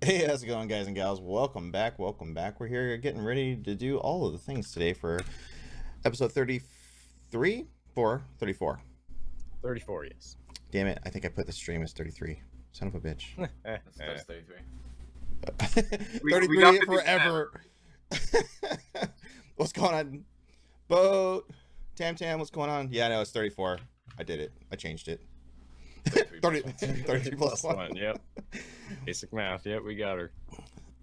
Hey, how's it going, guys and gals? Welcome back. We're here getting ready to do all of the things today for episode 33? 34. 34, yes. Damn it, I think I put the stream as 33. Son of a bitch. That's 33. 33 forever. What's going on? Boat. Tam, what's going on? Yeah, no, it's 34. I did it. I changed it. 33 plus 1. Yep. Basic math. Yep, we got her.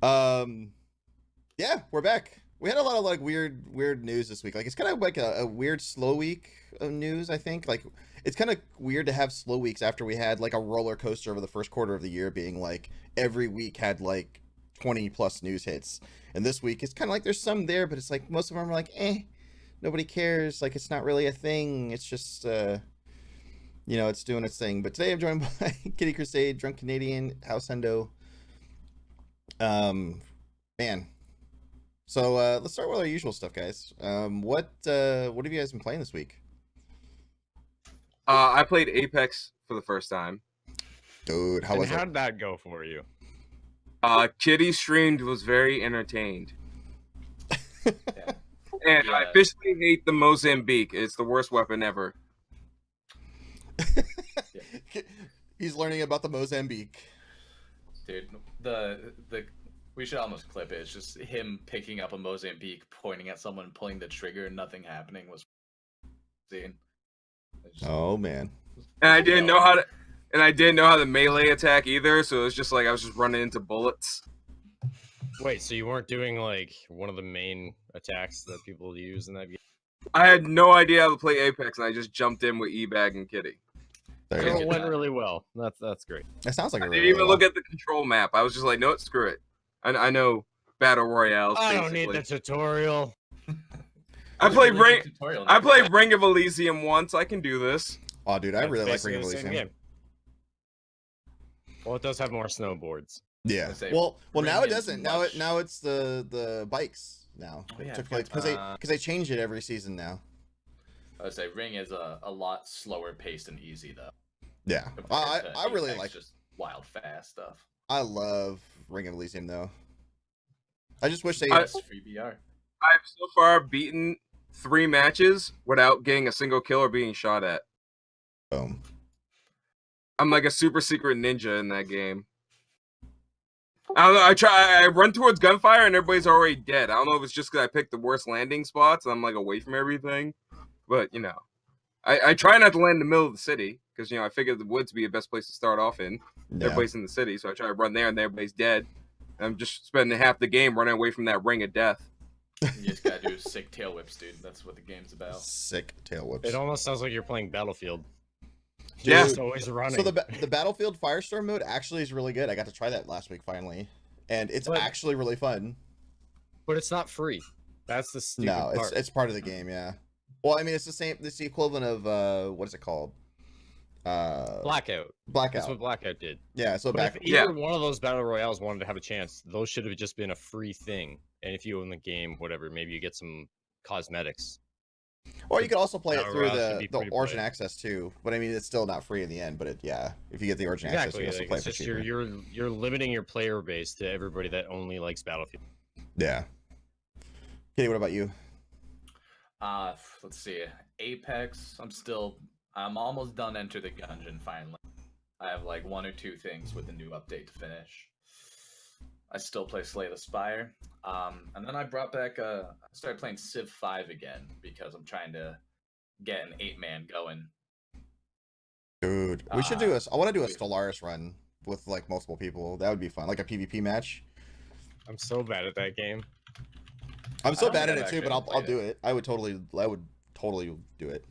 Yeah, we're back. We had a lot of like weird news this week. Like it's kind of like a weird slow week of news, I think. Like it's kind of weird to have slow weeks after we had like a roller coaster over the first quarter of the year, being like every week had like 20 plus news hits. And this week it's kind of like there's some there, but it's like most of them are like, nobody cares. Like it's not really a thing. It's just it's doing its thing. But today I'm joined by Kitty Crusade, Drunk Canadian, House Hendo. Man. So let's start with our usual stuff, guys. What have you guys been playing this week? I played Apex for the first time. Dude, how did that go for you? Kitty streamed, was very entertained. Yeah. And I officially hate the Mozambique. It's the worst weapon ever. He's learning about the Mozambique. Dude, we should almost clip it. It's just him picking up a Mozambique, pointing at someone, pulling the trigger, and nothing happening was insane. Oh man. And I didn't know how to melee attack either, so it was just like I was just running into bullets. Wait, so you weren't doing like one of the main attacks that people use in that game? I had no idea how to play Apex, and I just jumped in with E-Bag and Kitty. So it went really well. That's great. That sounds like I didn't even look at the control map. I was just like, no, screw it. I know Battle Royales. I don't need the tutorial. I played Ring of Elysium once. I can do this. Oh, dude, I really like Ring of Elysium. Game. Well, it does have more snowboards. Yeah. Well, now it doesn't. Now it's the bikes now. Oh, yeah, because they change it every season now. I would say Ring is a lot slower paced and easy though. Yeah, I really like just wild fast stuff. I love Ring of Elysium though. I just wish they. Free BR. I've so far beaten 3 matches without getting a single kill or being shot at. Boom. I'm like a super secret ninja in that game. I don't know. I run towards gunfire and everybody's already dead. I don't know if it's just because I picked the worst landing spots and I'm like away from everything. But I try not to land in the middle of the city because I figured the woods would be the best place to start off in. Yeah. Everybody's in the city, so I try to run there and everybody's dead. I'm just spending half the game running away from that ring of death. You just gotta do sick tail whips, dude. That's what the game's about. Sick tail whips. It almost sounds like you're playing Battlefield. Dude, yeah, it's always running. So the Battlefield Firestorm mode actually is really good. I got to try that last week finally, and it's actually really fun. But it's not free. That's the stupid part. It's part of the game. Yeah. Well, I mean, it's the same. It's the equivalent of what is it called? Blackout. That's Blackout. what Blackout did. Yeah, so But back. if either one of those battle royales wanted to have a chance, those should have just been a free thing. And if you own the game, whatever, maybe you get some cosmetics. Or you could also play it Battle through royales should be the free to Origin play. access too. But I mean, it's still not free in the end. But if you get the Origin access, you Exactly. can also Like, play it's it for just cheaper. you're limiting your player base to everybody that only likes Battlefield. Yeah. Kitty, what about you? Let's see. Apex. I'm almost done Enter the Gungeon finally. I have like 1 or 2 things with the new update to finish. I still play Slay the Spire. And then I brought back I started playing Civ 5 again because I'm trying to get an 8-man going. Dude, we should do I want to do a we- Stellaris run with like multiple people. That would be fun, like a PvP match. I'm so bad at that game. I'm so don't bad think at I've it too, but actually I'll played do it. I would totally do it.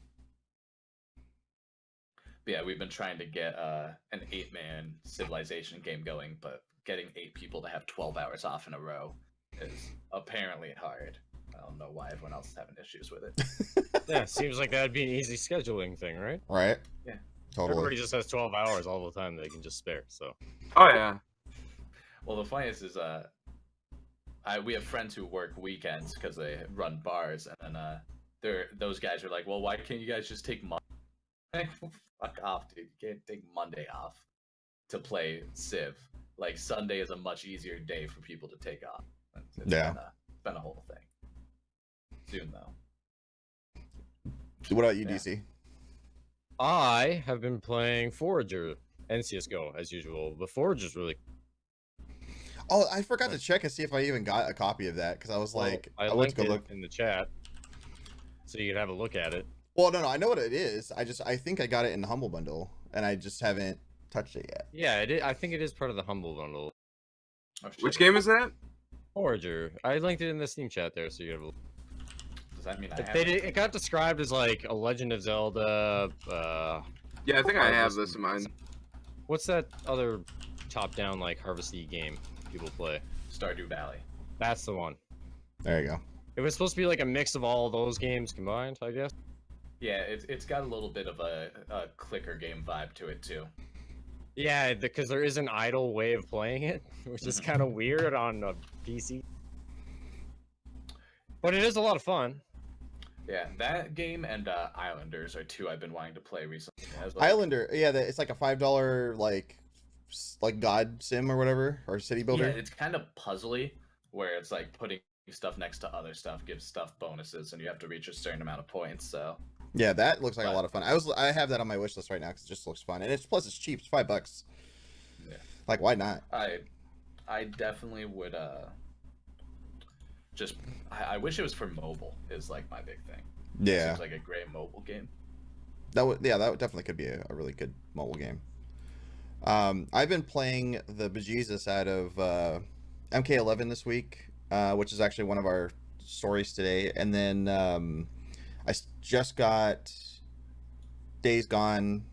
But yeah, we've been trying to get an 8-man Civilization game going, but getting 8 people to have 12 hours off in a row is apparently hard. I don't know why everyone else is having issues with it. Yeah, seems like that'd be an easy scheduling thing, right? Right? Yeah. Totally. Everybody just has 12 hours all the time they can just spare. So Oh yeah. Well, the funniest is we have friends who work weekends because they run bars, and those guys are like, well, why can't you guys just take Monday? Fuck off, dude. You can't take Monday off to play Civ. Like, Sunday is a much easier day for people to take off. It's been a whole thing. Soon, though. What about you, Yeah. DC? I have been playing Forager and CSGO as usual. The Forager's really Oh, I forgot to check and see if I even got a copy of that because I was well, like, I went linked to go it look. in the chat so you could have a look at it. Well, no, I know what it is. I think I got it in the Humble Bundle, and I just haven't touched it yet. Yeah, it is, I think it is part of the Humble Bundle. Oh, shit. Which game is that? Forager. I linked it in the Steam chat there, so you have a look. Does that mean I It, have it got described as like a Legend of Zelda. Yeah, I think I have Harvest this in mind. What's that other top-down like harvesty game people play? Stardew Valley? That's the one. There you go. It was supposed to be like a mix of all those games combined, I guess. Yeah, it's got a little bit of a clicker game vibe to it, too. Yeah, because there is an idle way of playing it, which is kind of weird on a PC. But it is a lot of fun. Yeah, that game and Islanders are 2 I've been wanting to play recently. Islander, yeah, it's like a $5 like God sim or whatever, or city builder. Yeah, it's kind of puzzly, where it's like putting stuff next to other stuff gives stuff bonuses, and you have to reach a certain amount of points. So Yeah, that looks like a But- lot of fun. I have that on my wish list right now because it just looks fun, and it's it's cheap. It's $5. Yeah. Like, why not? I definitely would I wish it was for mobile. Is like my big thing. Yeah, Seems like a great mobile game. that definitely could be a really good mobile game. I've been playing the bejesus out of MK11 this week, which is actually one of our stories today, and then just got Days Gone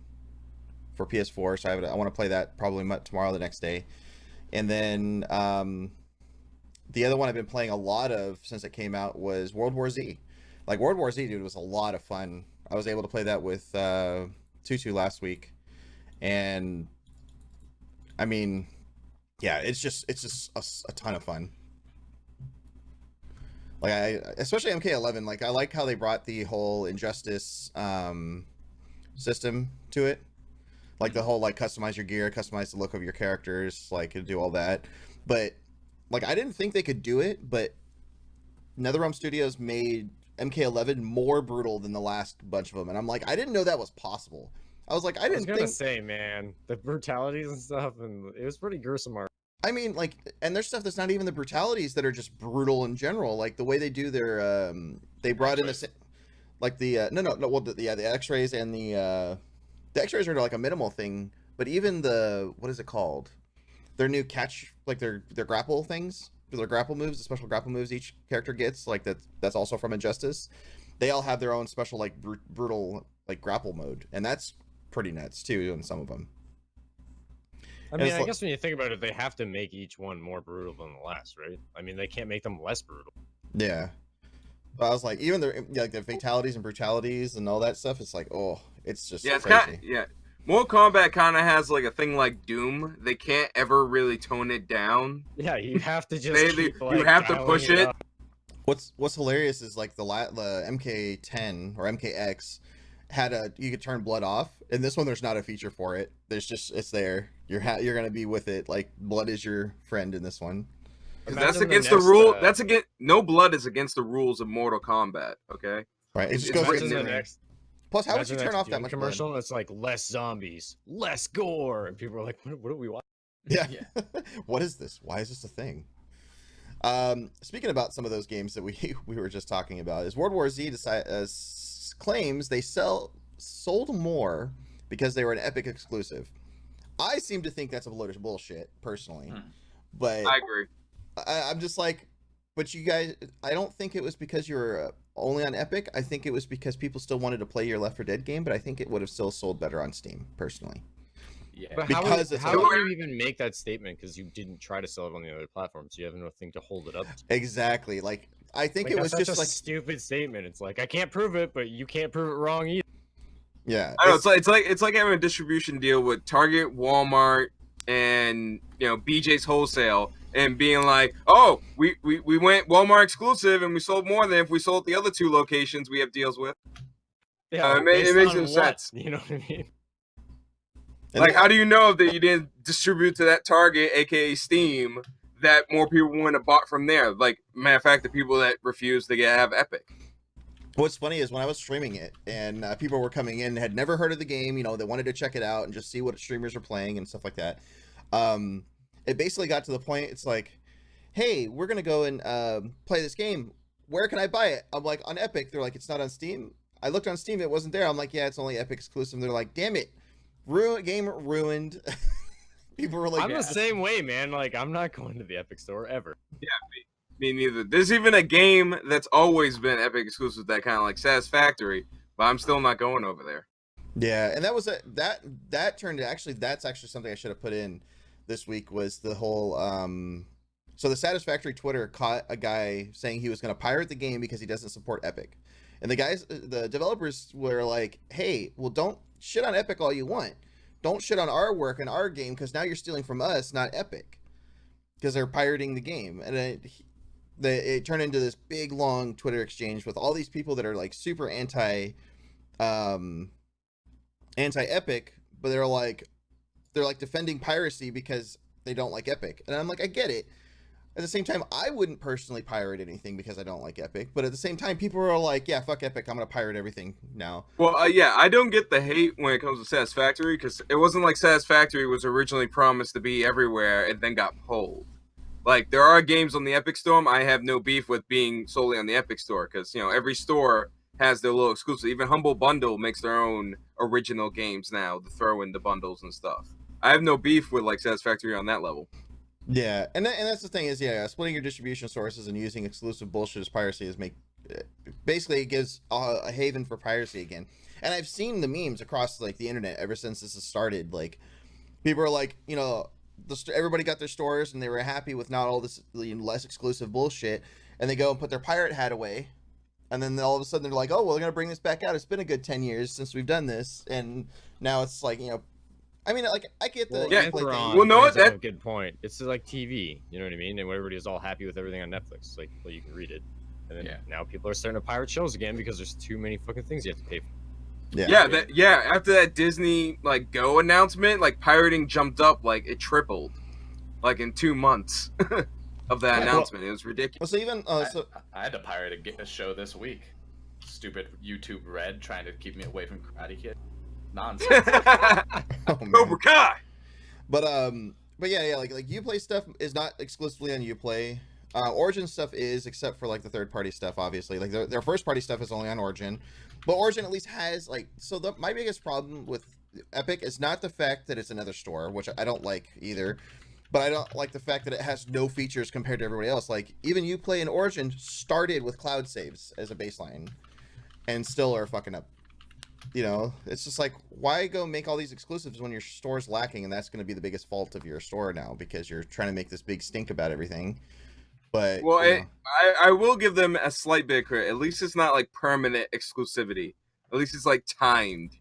for PS4, so I want to play that probably tomorrow or the next day, and then the other one I've been playing a lot of since it came out was World War Z. Like, World War Z, dude, was a lot of fun. I was able to play that with Tutu last week, and I mean, yeah, it's just a ton of fun. Like, especially MK11, like, I like how they brought the whole Injustice system to it. Like, the whole, like, customize your gear, customize the look of your characters, like, and do all that. But, like, I didn't think they could do it, but NetherRealm Studios made MK11 more brutal than the last bunch of them. And I'm like, I didn't know that was possible. I was like, I I was didn't gonna think... say, man, the brutalities and stuff, and it was pretty gruesome. I mean, like, and there's stuff that's not even the brutalities that are just brutal in general. Like, the way they do their, they brought in the, like, the, the X-rays and the X-rays are like a minimal thing, but even the, what is it called? Their new catch, like, their grapple things, their grapple moves, the special grapple moves each character gets, like, that's also from Injustice. They all have their own special, like, brutal, like, grapple mode, and that's pretty nuts, too, in some of them. I mean, I guess when you think about it, they have to make each one more brutal than the last, right? I mean, they can't make them less brutal. Yeah. But I was like, even like the fatalities and brutalities and all that stuff, it's like, oh, it's just Yeah, it's crazy. kind of, yeah. Mortal Kombat kind of has like a thing like Doom. They can't ever really tone it down. Yeah, you have to just They- keep, you like, have to dialing push it. up. What's hilarious is like the MK10 or MKX had you could turn blood off. In this one, there's not a feature for it. There's just it's there. You're gonna be with it. Like blood is your friend in this one. Because that's Imagine against the next, rule. That's against no blood is against the rules of Mortal Kombat. Okay. Right. It It's just goes written in Imagine the there. next. Plus, how would you imagine the turn next off that Doom much commercial? blood? And it's like less zombies, less gore, and people are like, "What are we watching?" Yeah. Yeah. What is this? Why is this a thing? Speaking about some of those games that we we were just talking about, is World War Z claims they sold more because they were an Epic exclusive. I seem to think that's a load of bullshit, personally. But I agree. I'm just like, but you guys, I don't think it was because you were only on Epic. I think it was because people still wanted to play your Left 4 Dead game, but I think it would have still sold better on Steam, personally. Yeah. But Because it's how a- would you even make that statement? Because you didn't try to sell it on the other platforms. You have nothing to hold it up to. Exactly. Like, I think Like, it was that's just such a like, stupid statement. It's like, I can't prove it, but you can't prove it wrong either. yeah. I know it's like having a distribution deal with Target, Walmart, and BJ's Wholesale, and being like, oh, we went Walmart exclusive, and we sold more than if we sold the other 2 locations we have deals with. Yeah, it based makes on no what? sense. You know what I mean? And Like, then- how do you know that you didn't distribute to that Target, aka Steam, that more people wouldn't have bought from there? Like, matter of fact, the people that refused to have Epic. What's funny is when I was streaming it and people were coming in, had never heard of the game, they wanted to check it out and just see what streamers are playing and stuff like that. It basically got to the point, it's like, hey, we're going to go and play this game. Where can I buy it? I'm like, on Epic. They're like, it's not on Steam. I looked on Steam, it wasn't there. I'm like, yeah, it's only Epic exclusive. They're like, damn it. Game ruined. People were like, I'm the same way, man. Like, I'm not going to the Epic Store ever. Me neither. There's even a game that's always been Epic exclusive that kind of like Satisfactory, but I'm still not going over there. yeah, and that was that turned to that's actually something I should have put in this week was the whole so the Satisfactory Twitter caught a guy saying he was going to pirate the game because he doesn't support Epic. And the developers were like, "Hey, well, don't shit on Epic all you want. Don't shit on our work and our game because now you're stealing from us, not Epic, because they're pirating the game." And it turned into this big long Twitter exchange with all these people that are like super anti Epic, but they're like defending piracy because they don't like Epic. And I'm like, I get it. At the same time, I wouldn't personally pirate anything because I don't like Epic. But at the same time, people are like, yeah, fuck Epic. I'm going to pirate everything now. Well, yeah, I don't get the hate when it comes to Satisfactory because it wasn't like Satisfactory was originally promised to be everywhere and then got pulled. Like, there are games on the Epic Store I have no beef with being solely on the Epic Store because, every store has their little exclusive. Even Humble Bundle makes their own original games now to throw in the bundles and stuff. I have no beef with, like, Satisfactory on that level. Yeah, and that's the thing is, yeah, splitting your distribution sources and using exclusive bullshit as piracy is basically it gives a haven for piracy again. And I've seen the memes across like the internet ever since this has started. Like, people are like, everybody got their stores and they were happy with not all this less exclusive bullshit, and they go and put their pirate hat away, and then all of a sudden they're like, oh, well, they're gonna bring this back out. It's been a good 10 years since we've done this, and now it's like, I mean, like, I get the yeah, gameplay thing. Well, no, brings up that- a good point. It's like TV, you know what I mean? And everybody's all happy with everything on Netflix. It's like, well, you can read it, and then now people are starting to pirate shows again because there's too many fucking things you have to pay for. Yeah. After that Disney like Go announcement, like pirating jumped up like it tripled, like in 2 months of that Yeah, announcement. It was ridiculous. Well, so even I had to pirate a show this week. Stupid YouTube Red trying to keep me away from Karate Kid. Nonsense. oh, man. Cobra Kai. But yeah, like Uplay stuff is not exclusively on Uplay. Origin stuff is, except for like the third party stuff, obviously. Like their first party stuff is only on Origin, but Origin at least has like my biggest problem with Epic is not the fact that it's another store, which I don't like either, but I don't like the fact that it has no features compared to everybody else. Like even Uplay and Origin started with cloud saves as a baseline, and still are fucking up. It's just like, why go make all these exclusives when your store's lacking, and that's going to be the biggest fault of your store now because you're trying to make this big stink about everything. But Well, I will give them a slight bit of credit. At least it's not like permanent exclusivity. At least it's like timed.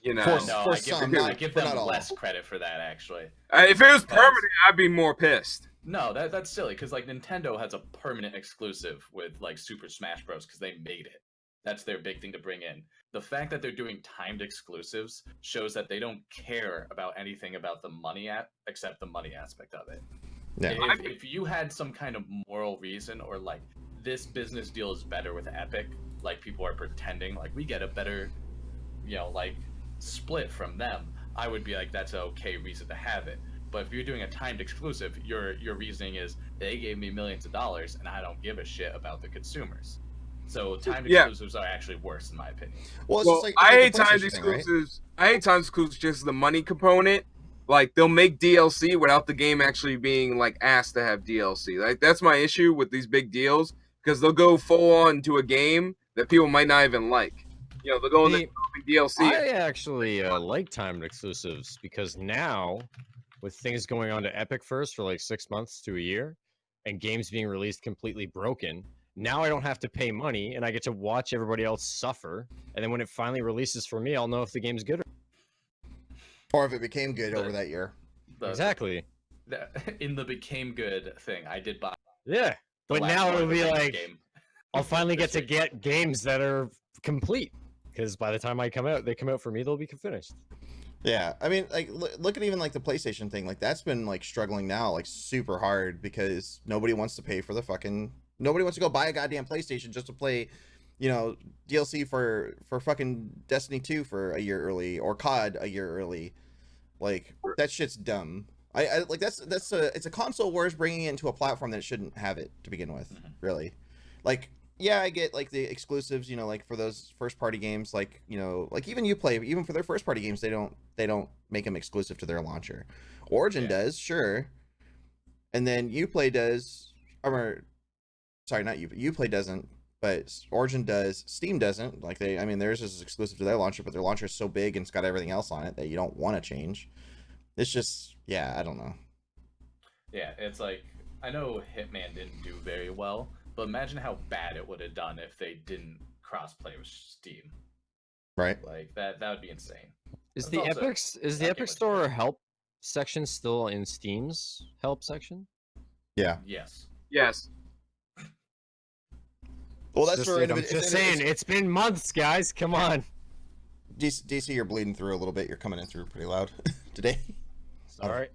You know, For No, for some, I not give for them not all. less credit for that actually. if it was Because- permanent, I'd be more pissed. No, that's silly because like Nintendo has a permanent exclusive with like Super Smash Bros. Because they made it. That's their big thing to bring in. The fact that they're doing timed exclusives shows that they don't care about anything about the money except the money aspect of it. Yeah. If you had some kind of moral reason or like this business deal is better with Epic, like people are pretending like we get a better, like split from them, I would be like that's an okay reason to have it. But if you're doing a timed exclusive, your reasoning is they gave me millions of dollars and I don't give a shit about the consumers. So timed exclusives are actually worse in my opinion. Well, it's Well, just like I the hate timed PlayStation thing, right? exclusives. I hate timed exclusives just the money component. Like they'll make DLC without the game actually being like asked to have DLC. Like that's my issue with these big deals because they'll go full on to a game that people might not even like. They'll go in the DLC. I actually like timed exclusives because now, with things going on to Epic first for like 6 months to a year, and games being released completely broken, now I don't have to pay money and I get to watch everybody else suffer. And then when it finally releases for me, I'll know if the game's good. Or if it became good over that year. Exactly. In the became good thing, I did buy. Yeah. But last now one it'll of the be big like, game. I'll finally get This to week. get games that are complete. Because by the time they come out for me, they'll be finished. Yeah, I mean, like, look at even like the PlayStation thing. Like, that's been like struggling now, like super hard because nobody wants to pay for the fucking. Nobody wants to go buy a goddamn PlayStation just to play, DLC for fucking Destiny 2 for a year early or COD a year early. Like, that shit's dumb. I like it's a console wars bringing it into a platform that shouldn't have it to begin with. Really, like. Yeah, I get like the exclusives, like for those first party games, like like even Uplay, even for their first party games, they don't make them exclusive to their launcher. Origin does, sure, and then Uplay does, or sorry, not Uplay doesn't, but Origin does. Steam doesn't. Like theirs is exclusive to their launcher, but their launcher is so big and it's got everything else on it that you don't want to change. It's just, I don't know. Yeah, it's like I know Hitman didn't do very well. But imagine how bad it would have done if they didn't crossplay with Steam. Right. Like that would be insane. Is That's the Epic Store help section still in Steam's help section? Yeah. Yes. Yes. Well, that's for I'm just saying, it's been months, guys. Come on. DC, you're bleeding through a little bit. You're coming in through pretty loud today. Sorry.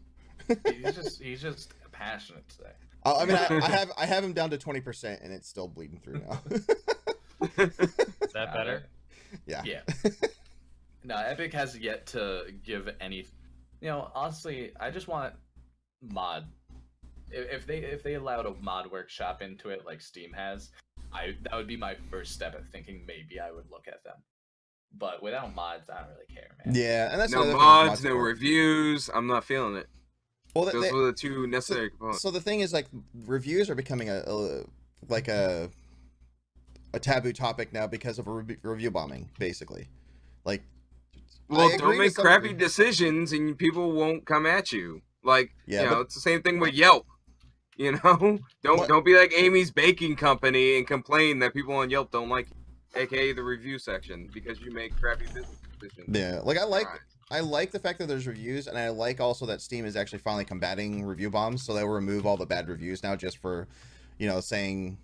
He's just passionate today. I mean, I have him down to 20%, and it's still bleeding through now. Is that better? Yeah. Yeah. No, Epic has yet to give any. Honestly, I just want mod. If they allowed a mod workshop into it like Steam has, that would be my first step at thinking maybe I would look at them. But without mods, I don't really care, man. Yeah, and that's no another mods, thing no reviews. I'm not feeling it. Well, those were the two necessary components. So the thing is, like, reviews are becoming a taboo topic now because of review bombing, basically. Like, well, don't make crappy decisions, and people won't come at you. Like, it's the same thing with Yelp. Don't be like Amy's Baking Company and complain that people on Yelp don't like you, aka the review section, because you make crappy business decisions. Yeah, like I like the fact that there's reviews, and I like also that Steam is actually finally combating review bombs, so they'll remove all the bad reviews now just for, saying,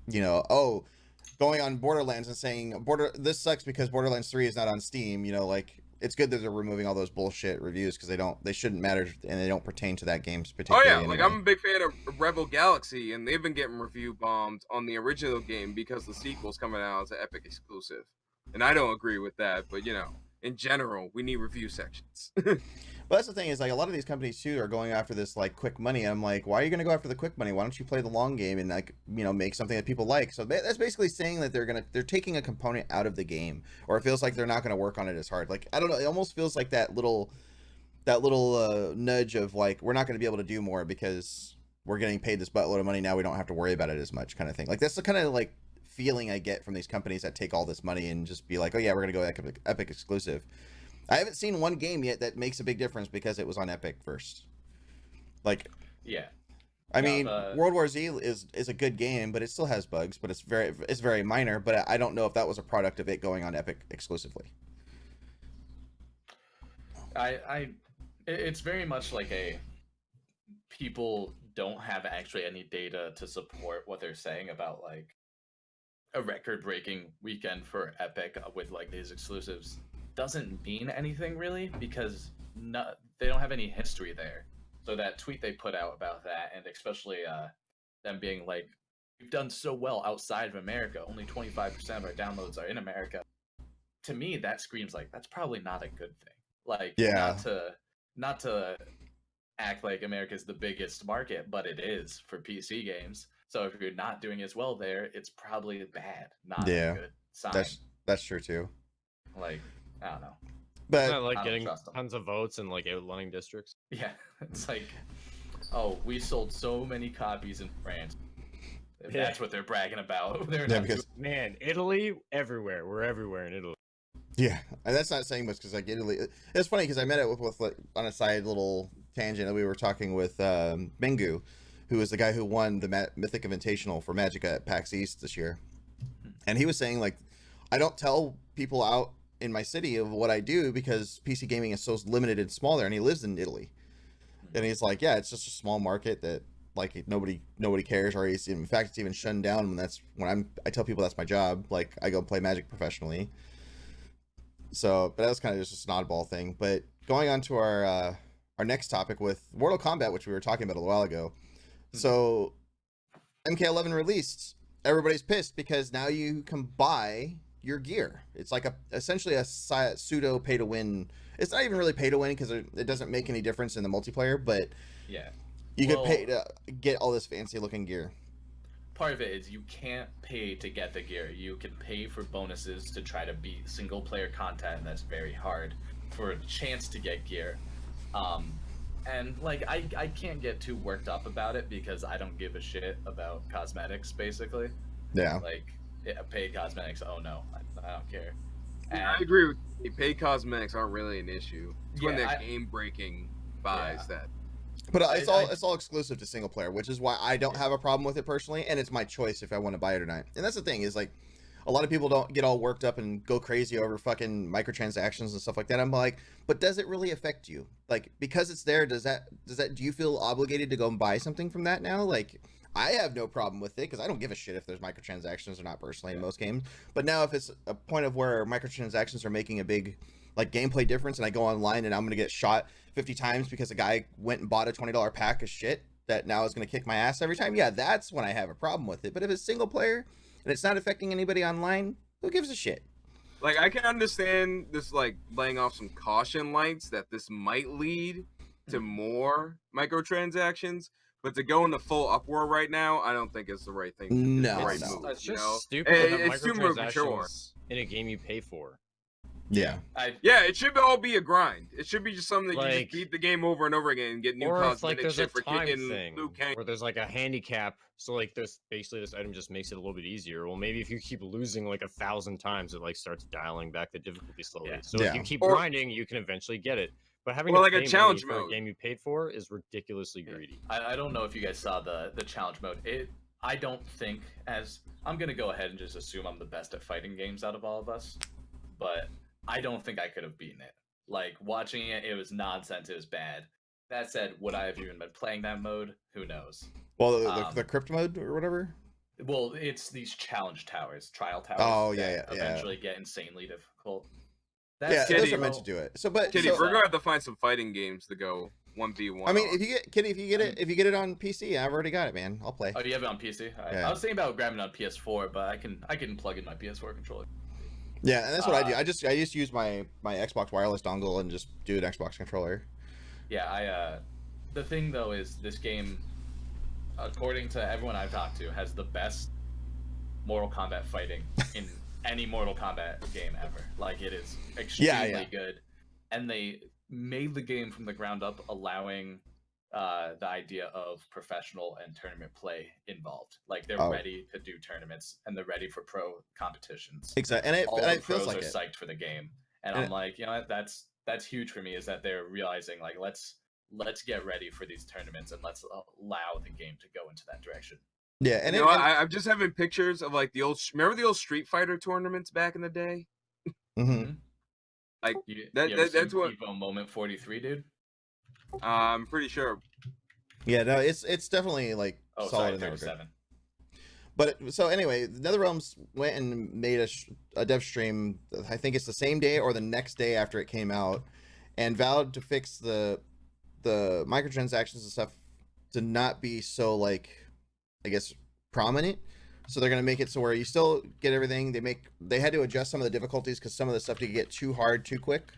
going on Borderlands and saying this sucks because Borderlands 3 is not on Steam. Like, it's good that they're removing all those bullshit reviews because they shouldn't matter and they don't pertain to that game's particular. Oh yeah, like I'm a big fan of Rebel Galaxy, and they've been getting review bombed on the original game because the sequel's coming out as an Epic exclusive, and I don't agree with that. But in general, we need review sections. But that's the thing is, like, a lot of these companies too are going after this like quick money. I'm like, why are you going to go after the quick money? Why don't you play the long game and like make something that people like? So that's basically saying that they're taking a component out of the game, or it feels like they're not going to work on it as hard. Like, I don't know, it almost feels like that little nudge of like, we're not going to be able to do more because we're getting paid this buttload of money now. We don't have to worry about it as much, kind of thing. Like, that's the kind of like feeling I get from these companies that take all this money and just be like, oh yeah, we're going to go Epic exclusive. I haven't seen one game yet that makes a big difference because it was on Epic first. Like, yeah. I mean, World War Z is a good game, but it still has bugs, but it's very minor. But I don't know if that was a product of it going on Epic exclusively. It's very much like people don't have actually any data to support what they're saying about like a record-breaking weekend for Epic with like these exclusives doesn't mean anything really because they don't have any history there. So that tweet they put out about that, and especially them being like, "We've done so well outside of America. Only 25% of our downloads are in America." To me, that screams like that's probably not a good thing. Like, Yeah. not to act like America's the biggest market, but it is for PC games. So if you're not doing as well there, it's probably bad, not Yeah. a good sign. That's true too. Like, I don't know. But Isn't that like I don't getting trust 'em. tons of votes and like outlying districts? Yeah, it's like, oh, we sold so many copies in France. If Yeah. that's what they're bragging about. They're yeah, not because Man, Italy, everywhere. We're everywhere in Italy. yeah, and that's not saying much because like Italy. It's funny because I met it with like, on a side little tangent that we were talking with Mengu, who is the guy who won the Mythic Invitational for Magic at PAX East this year, and he was saying like, I don't tell people out in my city of what I do because PC gaming is so limited and small there, and he lives in Italy, and he's like, yeah, it's just a small market that like nobody cares, or he's in fact it's even shunned down when I tell people that's my job, like I go play Magic professionally. So, but that was kind of just an oddball thing. But going on to our next topic with Mortal Kombat, which we were talking about a while ago. So, MK11 released. Everybody's pissed because now you can buy your gear. It's like essentially a pseudo pay to win. It's not even really pay to win because it doesn't make any difference in the multiplayer. But Yeah. you could pay to get all this fancy looking gear. Part of it is you can't pay to get the gear. You can pay for bonuses to try to beat single player content. That's very hard for a chance to get gear. And like I can't get too worked up about it because I don't give a shit about cosmetics basically. Yeah. Like paid cosmetics, oh no, I don't care. And I agree with you. Paid cosmetics aren't really an issue. It's when Yeah, they're game breaking buys that. But it's all exclusive to single player, which is why I don't have a problem with it personally, and it's my choice if I want to buy it or not. And that's the thing is like, a lot of people don't get all worked up and go crazy over fucking microtransactions and stuff like that. I'm like, but does it really affect you? Like, because it's there, do you feel obligated to go and buy something from that now? Like, I have no problem with it because I don't give a shit if there's microtransactions or not personally in most games. But now if it's a point of where microtransactions are making a big like gameplay difference and I go online and I'm going to get shot 50 times because a guy went and bought a $20 pack of shit that now is going to kick my ass every time, yeah, that's when I have a problem with it. But if it's single player and it's not affecting anybody online, who gives a shit? Like, I can understand this, like, laying off some caution lights that this might lead to more microtransactions, but to go in the full uproar right now, I don't think it's the right thing to do. No, the right no. move, It's you just know? stupid to have It's too mature. microtransactions in a game you pay for. Yeah. Yeah, it should all be a grind. It should be just something that you Like- just beat the game over and over again and get new Or if like cosmetic there's a shit for time kicking thing Liu Kang. where there's like a handicap, so like this item just makes it a little bit easier. Well, maybe if you keep losing like 1,000 times, it like starts dialing back the difficulty slowly. Yeah. So if you keep Or- grinding, you can eventually get it. But having Or to like a pay challenge money for mode. a game you paid for is ridiculously greedy. I don't know if you guys saw the challenge mode. I don't think I'm gonna go ahead and just assume I'm the best at fighting games out of all of us, but I don't think I could have beaten it. Like watching it, it was nonsense. It was bad. That said, would I have even been playing that mode? Who knows? Well, the crypt mode or whatever. Well, it's these challenge towers, trial towers. Oh, that yeah. Eventually get insanely difficult. Yeah, said, those you are meant to know, do it. So, but Kitty, so, we're gonna have to find some fighting games to go 1v1. I mean, on. if you get it on PC, I've already got it, man. I'll play. Oh, you have it on PC? All right. Yeah. I was thinking about grabbing it on PS4, but I can plug in my PS4 controller. Yeah, and that's what I do. I just use my Xbox wireless dongle and just do an Xbox controller. Yeah, the thing though is this game, according to everyone I've talked to, has the best Mortal Kombat fighting in any Mortal Kombat game ever. Like it is extremely good, and they made the game from the ground up, allowing the idea of professional and tournament play involved. Like they're ready to do tournaments and they're ready for pro competitions. Exactly, and All it the feels pros like are it. psyched for the game, and I'm like, you know, that's huge for me. Is that they're realizing like let's get ready for these tournaments and let's allow the game to go into that direction. Yeah, and I'm just having pictures of like remember the old Street Fighter tournaments back in the day? Mm-hmm. Like You that, ever that's seen what Evo Moment 43, dude? I'm pretty sure. Yeah, no, it's definitely like Oh, solid sorry, in that regard. 37. But so anyway, NetherRealms went and made a dev stream. I think it's the same day or the next day after it came out, and vowed to fix the microtransactions and stuff to not be so like, I guess, prominent. So they're gonna make it so where you still get everything. They had to adjust some of the difficulties because some of the stuff did get too hard too quick.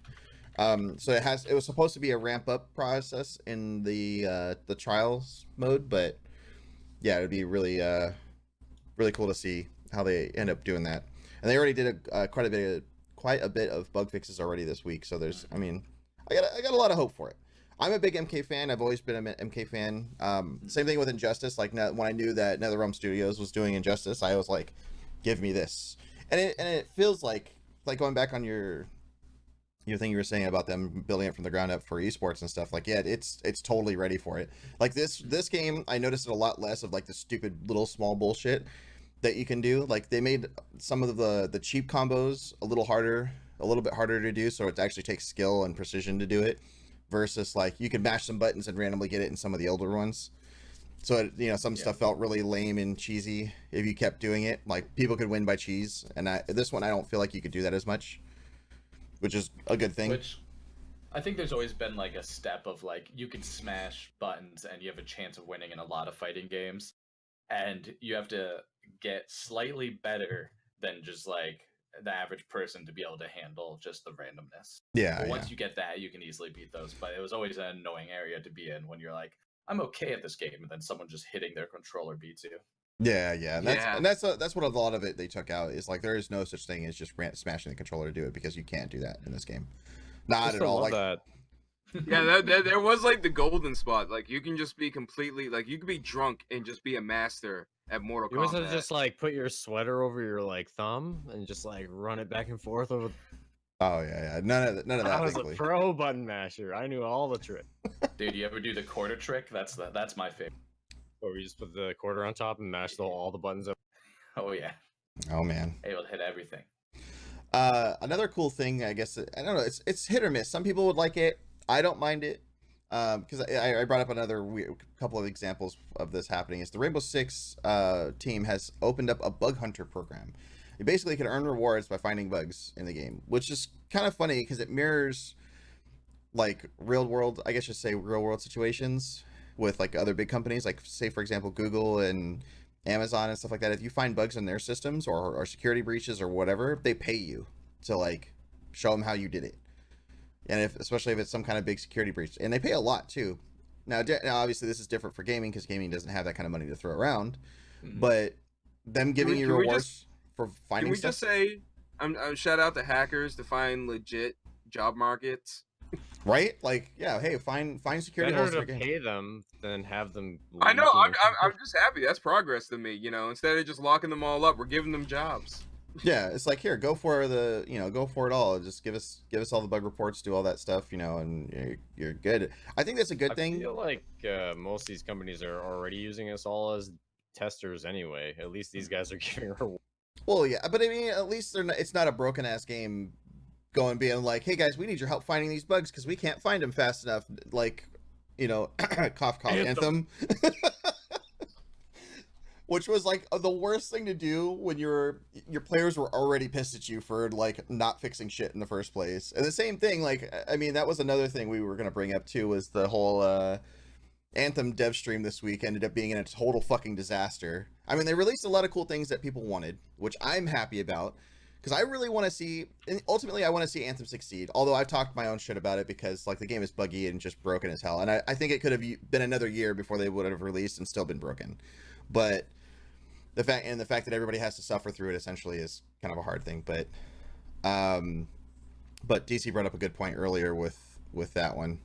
So it was supposed to be a ramp up process in the trials mode, but yeah, it'd be really really cool to see how they end up doing that. And they already did quite a bit of bug fixes already this week. So there's, I mean, I got a lot of hope for it. I'm a big MK fan. I've always been an MK fan. Same thing with Injustice. Like when I knew that NetherRealm Studios was doing Injustice, I was like, give me this. And it feels like going back on your thing you were saying about them building it from the ground up for esports and stuff. Like, yeah, it's totally ready for it. Like this game, I noticed a lot less of like the stupid little small bullshit that you can do. Like they made some of the cheap combos a little bit harder to do, so it actually takes skill and precision to do it, versus like you could mash some buttons and randomly get it in some of the older ones. So some stuff felt really lame and cheesy if you kept doing it. Like people could win by cheese, and this one I don't feel like you could do that as much, which is a good thing. Which I think there's always been like a step of like you can smash buttons and you have a chance of winning in a lot of fighting games, and you have to get slightly better than just like the average person to be able to handle just the randomness. Yeah. But once you get that, you can easily beat those. But it was always an annoying area to be in when you're like, I'm okay at this game, and then someone just hitting their controller beats you. Yeah. And that's what a lot of it they took out is like there is no such thing as just smashing the controller to do it, because you can't do that in this game. Not at all. Like that. Yeah, there was like the golden spot. Like you can just be completely like you could be drunk and just be a master at Mortal You must Kombat. have just like put your sweater over your like thumb and just like run it back and forth over. Oh yeah. None of that. I was thankfully. a pro button masher. I knew all the tricks. Dude, you ever do the quarter trick? That's my favorite. Or we just put the quarter on top and mash all the buttons up. Oh yeah, Oh man. able to hit everything. Another cool thing, I guess, I don't know, it's hit or miss. Some people would like it. I don't mind it. Because I brought up another couple of examples of this happening. Is the Rainbow Six team has opened up a bug hunter program. You basically can earn rewards by finding bugs in the game, which is kind of funny because it mirrors like real world situations with like other big companies, like say for example Google and Amazon and stuff like that. If you find bugs in their systems or security breaches or whatever, they pay you to like show them how you did it. And especially if it's some kind of big security breach, and they pay a lot too. Now obviously this is different for gaming because gaming doesn't have that kind of money to throw around. But them giving you rewards for finding Can we stuff. just say, shout out to hackers to find legit job markets. Right? Like, yeah, hey, find security holes Better in to your game. pay them than have them. I know. leak I'm just happy. That's progress to me. Instead of just locking them all up, we're giving them jobs. Yeah, it's like, here, go for it all. Just give us all the bug reports, do all that stuff, and you're good. I think that's a good thing. I feel like most of these companies are already using us all as testers anyway. At least these guys are giving rewards. Well, yeah, but I mean, at least it's not a broken ass game being like, hey guys, we need your help finding these bugs because we can't find them fast enough. Like, cough, Anthem. Which was like the worst thing to do when your players were already pissed at you for like not fixing shit in the first place. And the same thing, like, I mean, that was another thing we were gonna bring up too, was the whole Anthem dev stream this week ended up being in a total fucking disaster. I mean, they released a lot of cool things that people wanted, which I'm happy about, because I really want to see, and ultimately I want to see Anthem succeed. Although I've talked my own shit about it because like the game is buggy and just broken as hell, and I think it could have been another year before they would have released and still been broken. But the fact that everybody has to suffer through it essentially is kind of a hard thing. But DC brought up a good point earlier with that one,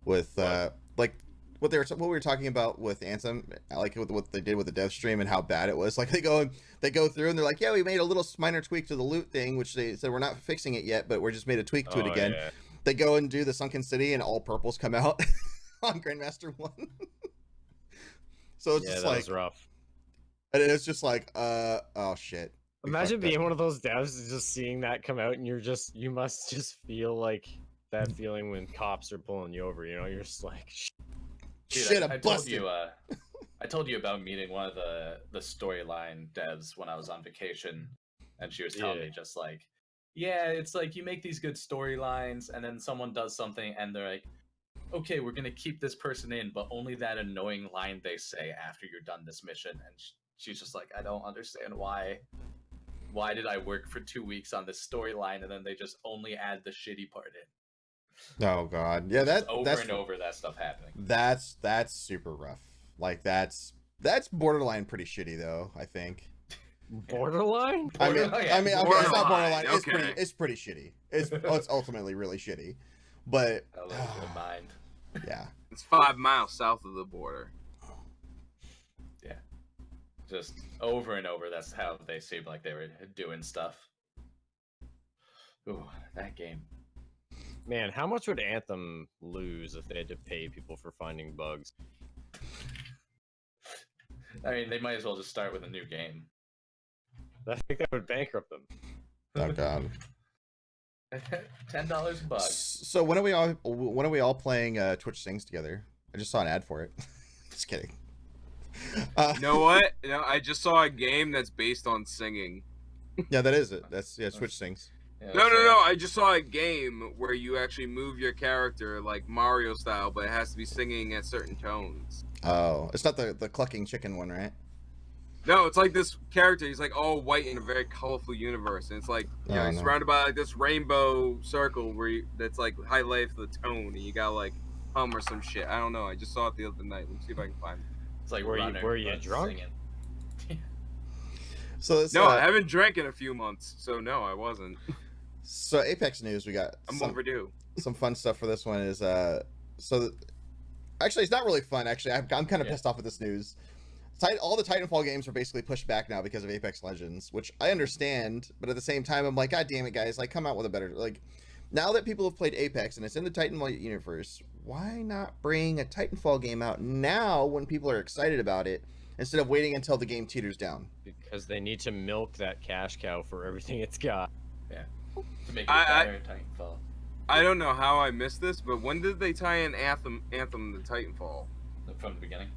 with like what we were talking about with Anthem, like what they did with the dev stream and how bad it was. Like they go through and they're like, yeah, we made a little minor tweak to the loot thing, which they said we're not fixing it yet, but we're just made a tweak to it again. Yeah. They go and do the Sunken City and all purples come out on Grandmaster 1. So it's just that like, was rough. and it's just like, oh shit. Imagine fucked being up. one of those devs and just seeing that come out, and you must just feel like that feeling when cops are pulling you over. You know, you're just like, Dude, Shit, I I'm told busted. you. I told you about meeting one of the storyline devs when I was on vacation, and she was telling Yeah. me just like, yeah, it's like you make these good storylines, and then someone does something, and they're like, okay, we're gonna keep this person in, but only that annoying line they say after you're done this mission. And she's just like, I don't understand why. Why did I work for 2 weeks on this storyline, and then they just only add the shitty part in? Oh god, yeah, Just that's over that stuff happening. that's super rough. Like that's borderline pretty shitty though. I think. borderline. I mean, Borderline, yeah. okay, it's not Borderline, borderline. okay. It's pretty shitty. It's ultimately really shitty, but A little bit of mind. yeah. It's 5 miles south of the border. Yeah. Just over and over, that's how they seemed like they were doing stuff. Ooh, that game. Man, how much would Anthem lose if they had to pay people for finding bugs? I mean, they might as well just start with a new game. I think that would bankrupt them. Oh god. $10 a bug. So when are we all playing Twitch Sings together? I just saw an ad for it. Just kidding. You know what? You know, I just saw a game that's based on singing. Yeah, that is it. That's Twitch Sings. Yeah, No, so- I just saw a game where you actually move your character like Mario style, but it has to be singing at certain tones. Oh, it's not the clucking chicken one, right? No, it's like this character. He's like all white in a very colorful universe, and it's like you know, Oh, he's no. surrounded by like this rainbow circle that's like highlights the tone, and you gotta like hum or some shit. I don't know. I just saw it the other night. Let me see if I can find it. It's like Were you- running, were you but drunk? singing. So it's, No, I haven't drank in a few months, so no, I wasn't. so Apex news. We got I'm some, overdue. some fun stuff for this one. Is actually it's not really fun. Actually, I'm kind of Yeah. pissed off with this news. All the Titanfall games are basically pushed back now because of Apex Legends, which I understand, but at the same time, I'm like, God damn it, guys! Like, come out with a better like. Now that people have played Apex and it's in the Titanfall universe, why not bring a Titanfall game out now when people are excited about it instead of waiting until the game teeters down? Because they need to milk that cash cow for everything it's got. To make it I- better in Titanfall. I don't know how I missed this, but when did they tie in Anthem to Titanfall? From the beginning.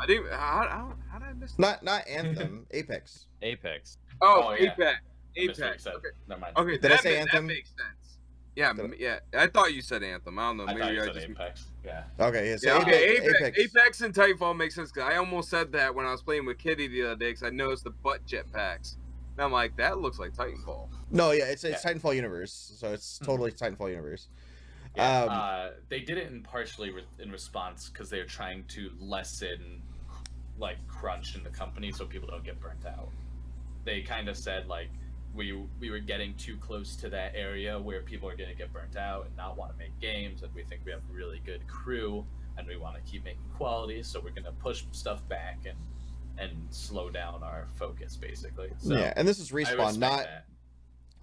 I didn't. How did I miss that? Not Anthem, Apex. Apex. Oh, Oh, yeah. Apex. I missed what you Apex. said. Okay. Never mind. Okay. Did I that say ma- Anthem? That makes sense. Yeah, Did yeah. I thought you said Anthem. I don't know. I Maybe thought you I said just. Apex. Yeah. Okay, yeah. So Yeah, okay. Apex. Apex and Titanfall makes sense. Cause I almost said that when I was playing with Kitty the other day, because I noticed the butt jetpacks. And I'm like, that looks like Titanfall. No, yeah, it's Yeah. Titanfall universe, so it's totally Titanfall universe. Yeah, they did it in partially in response because they were trying to lessen like crunch in the company so people don't get burnt out. They kind of said like we were getting too close to that area where people are going to get burnt out and not want to make games, and we think we have a really good crew and we want to keep making quality, so we're going to push stuff back and slow down our focus basically. So Yeah, and this is I Respawn, respect that.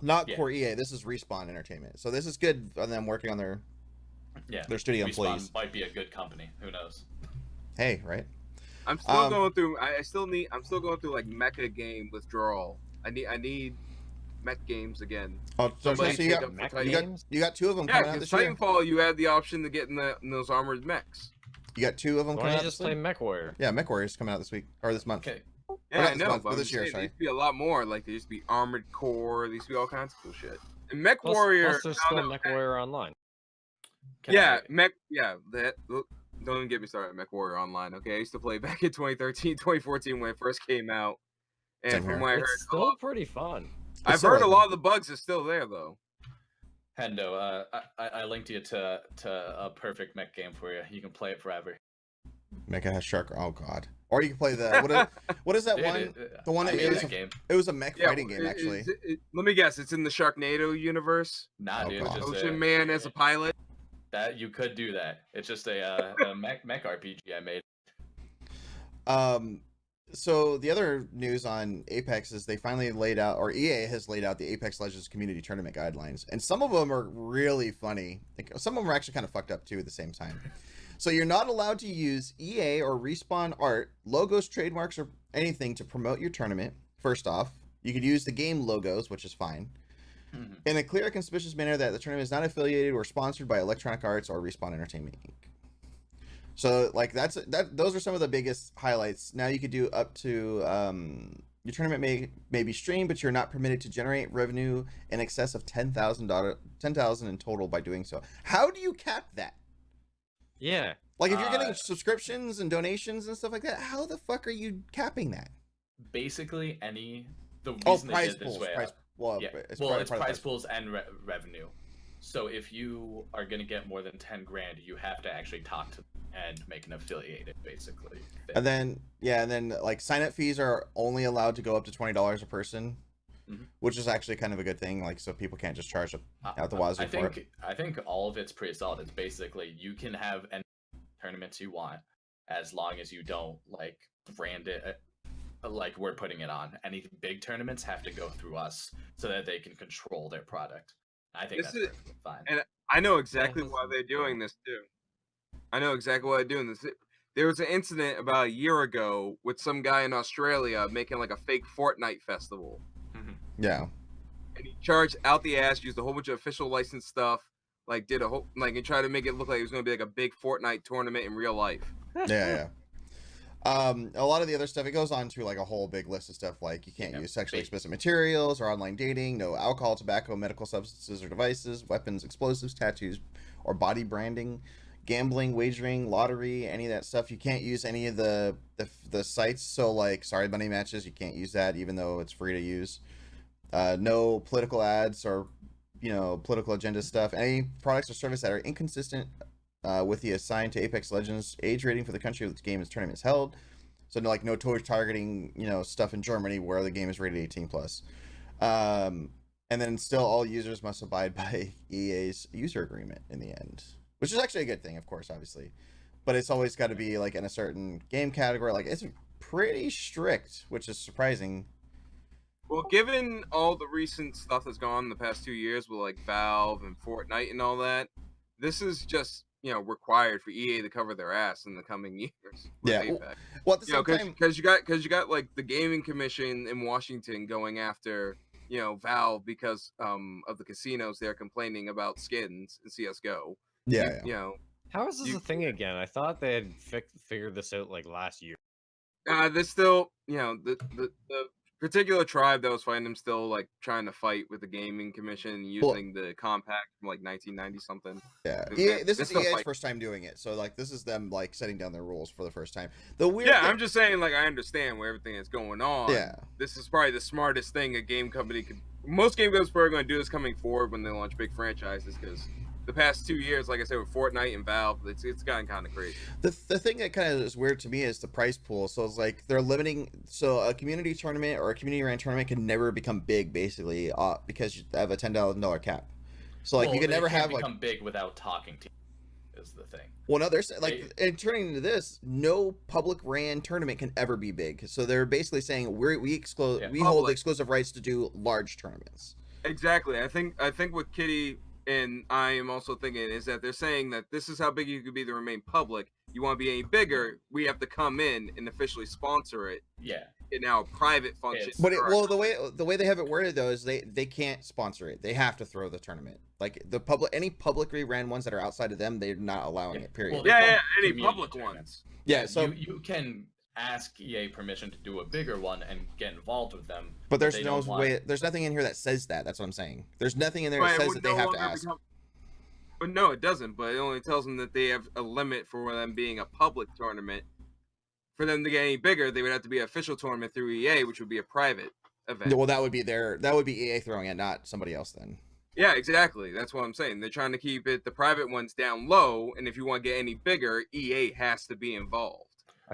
not Yeah. Core EA. This is Respawn Entertainment. So this is good on them working on their Yeah, studio Respawn employees. might be a good company. Who knows? Hey, right? I'm still Um, going through. I'm still going through like mecha game withdrawal. I need mech games again. Oh, so Somebody you take got up for Mech Titanfall. games? you got two of them Yeah, coming out because this year. Titanfall, you had the option to get in those armored mechs. You got two of them Why coming don't out you just this play week? MechWarrior? Yeah, MechWarrior's coming out this week or this month. Okay. Yeah, not I this know, month, but but I'm this just year, saying, there sorry. used to be a lot more. Like there used to be Armored Core. There used to be all kinds of cool shit. And Mech Plus, Warrior. plus there's I still don't know, MechWarrior Online. Can yeah, I- Mech. Yeah, that. Look, don't even get me started on Mech Warrior Online. Okay, I used to play back in 2013, 2014 when it first came out. And Same from here. what I heard, It's still pretty fun. I've still heard a like lot of the bugs are still there though. Hendo, I linked you to a perfect mech game for you. You can play it forever. Mecha Shark. Oh god. Or you can play the what is that Dude, one? The one I that hate it was that game. It was a mech Yeah, fighting game actually. Let me guess. It's in the Sharknado universe. Nah, Oh, dude, God. it's just Ocean Man as a pilot. that you could do that. It's just a mech RPG I made. So the other news on Apex is they finally laid out, or EA has laid out the Apex Legends community tournament guidelines, and some of them are really funny. Like, some of them are actually kind of fucked up too at the same time. So you're not allowed to use EA or Respawn art, logos, trademarks, or anything to promote your tournament. First off, You could use the game logos, which is fine, in a clear and conspicuous manner that the tournament is not affiliated or sponsored by Electronic Arts or Respawn Entertainment Inc. So like those are some of the biggest highlights. Now you could do up to your tournament may be streamed, but you're not permitted to generate revenue in excess of $10,000 in total by doing so. How do you cap that? Yeah. Like if you're getting subscriptions and donations and stuff like that, how the fuck are you capping that? Basically, the reason they prize did this pools. way. It's prize pools and revenue. So if you are gonna get more than 10 grand, you have to actually talk to them and make an affiliated, basically. And then like sign up fees are only allowed to go up to $20 a person, which is actually kind of a good thing. Like so people can't just charge out the wazoo for it. I think all of it's pretty solid. It's basically you can have any tournaments you want as long as you don't like brand it like we're putting it on. Any big tournaments have to go through us so that they can control their product. I think that's perfectly fine. And I know exactly why they're doing this too. I know exactly why they're doing this. There was an incident about a year ago with some guy in Australia making like a fake Fortnite festival. Yeah. And he charged out the ass, used a whole bunch of official license stuff, like did a whole and tried to make it look like it was gonna be like a big Fortnite tournament in real life. Yeah. A lot of the other stuff, it goes on to like a whole big list of stuff like you can't use sexually explicit materials or online dating, no alcohol, tobacco, medical substances or devices, weapons, explosives, tattoos, or body branding, gambling, wagering, lottery, any of that stuff. You can't use any of the sites. So like Sorry Bunny matches, you can't use that even though it's free to use. No political ads or political agenda stuff. Any products or services that are inconsistent with the assigned to Apex Legends age rating for the country where the game is tournament is held. So like no targeting, stuff in Germany where the game is rated 18 plus. And then still all users must abide by EA's user agreement in the end, which is actually a good thing, of course, obviously, but it's always got to be like in a certain game category. Like it's pretty strict, which is surprising. Well, given all the recent stuff that's gone on in the past 2 years with like Valve and Fortnite and all that, this is just required for EA to cover their ass in the coming years. Yeah. Well, at the same time, because you got like the gaming commission in Washington going after Valve because of the casinos they're complaining about skins in CS:GO. Yeah. How is this a thing again? I thought they had figured this out like last year. There's still the particular tribe that was fighting them still like trying to fight with the gaming commission using the compact from like 1990 something. Yeah, this is EA's first time doing it, so like this is them like setting down their rules for the first time. I'm just saying, like, I understand where everything is going on. Yeah, this is probably the smartest thing a game company could. Most game companies are probably going to do this coming forward when they launch big franchises, because the past 2 years, like I said, with Fortnite and Valve, it's gotten kind of crazy. The thing that kind of is weird to me is the prize pool. So it's like they're limiting. So a community tournament or a community ran tournament can never become big, basically, because you have a $10,000 cap. So like you can never have become big without talking to you, is the thing. Well, no, there's like, and turning into this, no public ran tournament can ever be big. So they're basically saying we hold exclusive rights to do large tournaments. Exactly. I think what Kitty and I am also thinking is that they're saying that this is how big you could be to remain public. You want to be any bigger, we have to come in and officially sponsor it. Yeah. In our private function. But the way they have it worded though is they can't sponsor it. They have to throw the tournament. Like any publicly ran ones that are outside of them, they're not allowing it. Period. Well, any public ones. Yeah. So you can ask EA permission to do a bigger one and get involved with them. But there's no way. There's nothing in here that says that. That's what I'm saying. There's nothing in there that says that they have to ask. But no, it doesn't. But it only tells them that they have a limit for them being a public tournament. For them to get any bigger, they would have to be an official tournament through EA, which would be a private event. Well, that would be EA throwing it, not somebody else then. Yeah, exactly. That's what I'm saying. They're trying to keep the private ones down low, and if you want to get any bigger, EA has to be involved.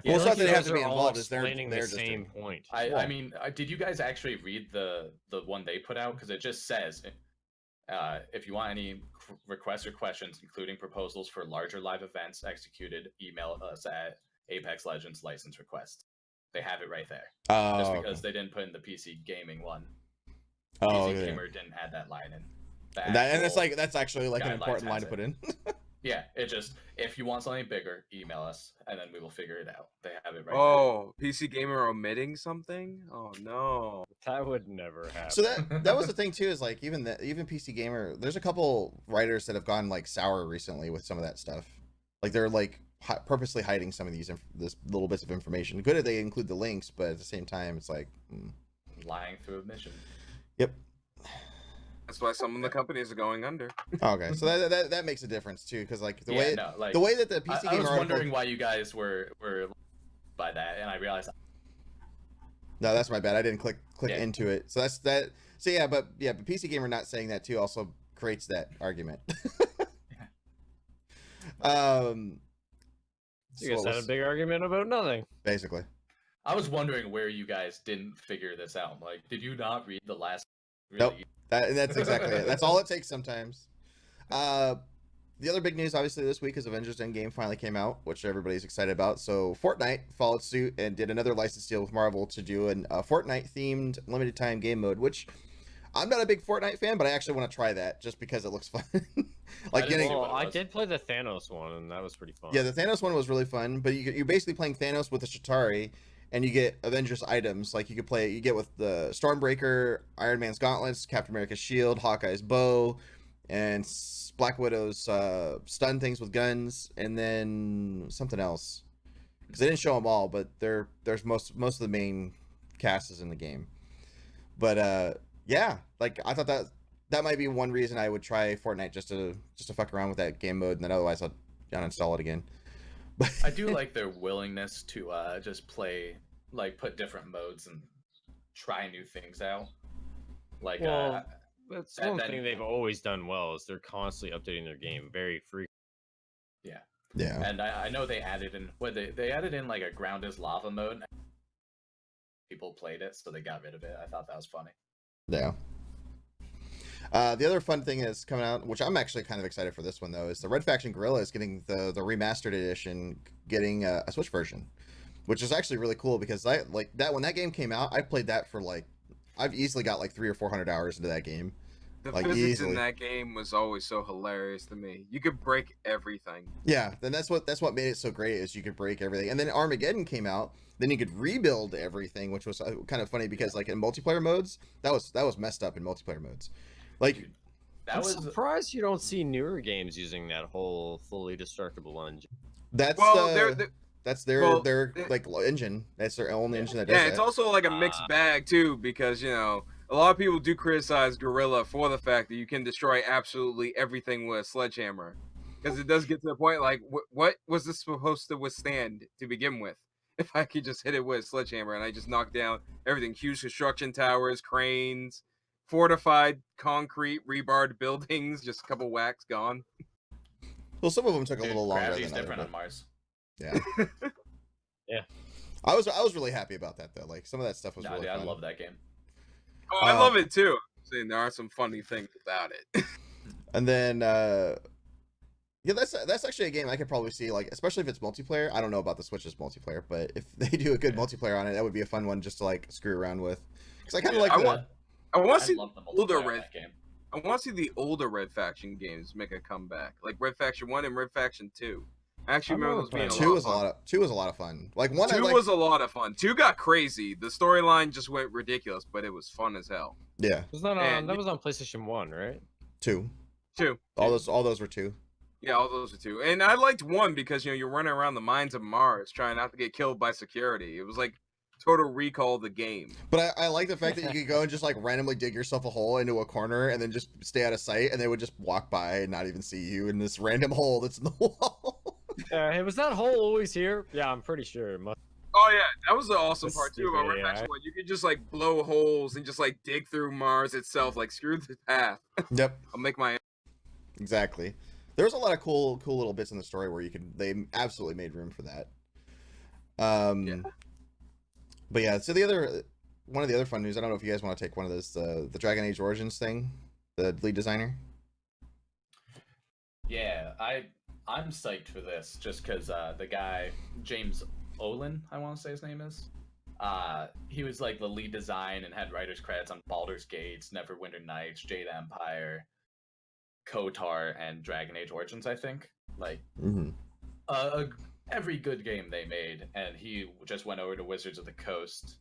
Well, it's not that they have to be involved. It's they're the same point. I mean, did you guys actually read the one they put out? Because it just says, if you want any requests or questions, including proposals for larger live events executed, email us at Apex Legends license request. They have it right there. Just because they didn't put in the PC gaming one. PC Gamer didn't add that line in. And it's like that's actually like an important line to put in. Yeah, it just if you want something bigger, email us and then we will figure it out. They have it right. Oh, PC Gamer omitting something? Oh no. That would never happen. So that was the thing too, is like even PC Gamer, there's a couple writers that have gone like sour recently with some of that stuff. Like they're like purposely hiding some of this little bits of information. Good if they include the links, but at the same time, it's like lying through admission. Yep. That's why some of the companies are going under. Okay, so that makes a difference too, because like the way that the PC Gamer I was article, wondering why you guys were by that, and I realized. No, that's my bad. I didn't click into it. So that's that. So yeah, but PC Gamer not saying that too also creates that argument. You guys had a big argument about nothing. Basically. I was wondering where you guys didn't figure this out. Like, did you not read the last? Nope. That's exactly it. That's all it takes sometimes. The other big news, obviously, this week is Avengers Endgame finally came out, which everybody's excited about. So Fortnite followed suit and did another license deal with Marvel to do a Fortnite-themed limited time game mode, which I'm not a big Fortnite fan, but I actually want to try that just because it looks fun. Like I did play the Thanos one, and that was pretty fun. Yeah, the Thanos one was really fun, but you're basically playing Thanos with a Chitauri, and you get Avengers items. Like you get with the Stormbreaker, Iron Man's gauntlets, Captain America's shield, Hawkeye's bow, and Black Widow's stun things with guns, and then something else. Because they didn't show them all, but there's most of the main cast is in the game. But yeah, like I thought that might be one reason I would try Fortnite just to fuck around with that game mode, and then otherwise I'll uninstall it again. I do like their willingness to just play, like put different modes and try new things out. Like, that's one thing they've always done well is they're constantly updating their game very frequently. Yeah. Yeah. And I know they added in they added in like a ground is lava mode. People played it, so they got rid of it. I thought that was funny. Yeah. The other fun thing that's coming out, which I'm actually kind of excited for this one though, is the Red Faction Guerrilla is getting the remastered edition, getting a Switch version, which is actually really cool because I like that when that game came out, I played that for like I've easily got like 300 or 400 hours into that game. The like, physics easily. in that game was always so hilarious to me. You could break everything. Yeah, then that's what made it so great is you could break everything. And then Armageddon came out, then you could rebuild everything, which was kind of funny because like in multiplayer modes, that was messed up in multiplayer modes. Like I'm surprised you don't see newer games using that whole fully destructible engine. That's their like engine. That's their own engine that does it's also like a mixed bag too, because a lot of people do criticize Guerrilla for the fact that you can destroy absolutely everything with a sledgehammer, because it does get to the point like what was this supposed to withstand to begin with? If I could just hit it with a sledgehammer and I just knock down everything, huge construction towers, cranes, fortified concrete rebarred buildings, just a couple whacks gone. Well, some of them took a little longer. Gravity's different on Mars. Yeah. Yeah. I was really happy about that though. Like some of that stuff was really fun. I love that game. Oh, I love it too. Saying there are some funny things about it. And then yeah, that's actually a game I could probably see, like especially if it's multiplayer. I don't know about the Switch's multiplayer, but if they do a good multiplayer on it, that would be a fun one just to like screw around with. Because I kind of like I want to see the older I want to see the older Red Faction games make a comeback, like Red Faction 1 and Red Faction 2. I actually remember those being two was a lot of fun. Like one, two was a lot of fun. 2 got crazy. The storyline just went ridiculous, but it was fun as hell. Yeah. Was that on? That was on PlayStation 1, right? 2. 2. All those were 2. Yeah, all those were 2. And I liked 1 because you're running around the mines of Mars trying not to get killed by security. It was like Total Recall the game. But I like the fact that you could go and just like randomly dig yourself a hole into a corner and then just stay out of sight, and they would just walk by and not even see you in this random hole that's in the wall. Hey, was that hole always here? Yeah, I'm pretty sure it must. Oh yeah, that was the awesome part too about Red Faction 1. You could just like blow holes and just like dig through Mars itself, like screw the path. Yep. I'll make my. Exactly. There was a lot of cool little bits in the story where they absolutely made room for that. Yeah. But yeah, so one of the other fun news, I don't know if you guys want to take one of those, the Dragon Age Origins thing, the lead designer. Yeah, I'm psyched for this just because the guy James Olin, I want to say his name is, he was like the lead design and had writer's credits on Baldur's Gates, Neverwinter Nights, Jade Empire. KOTOR and Dragon Age Origins. I think like Hmm. every good game they made, and he just went over to Wizards of the Coast,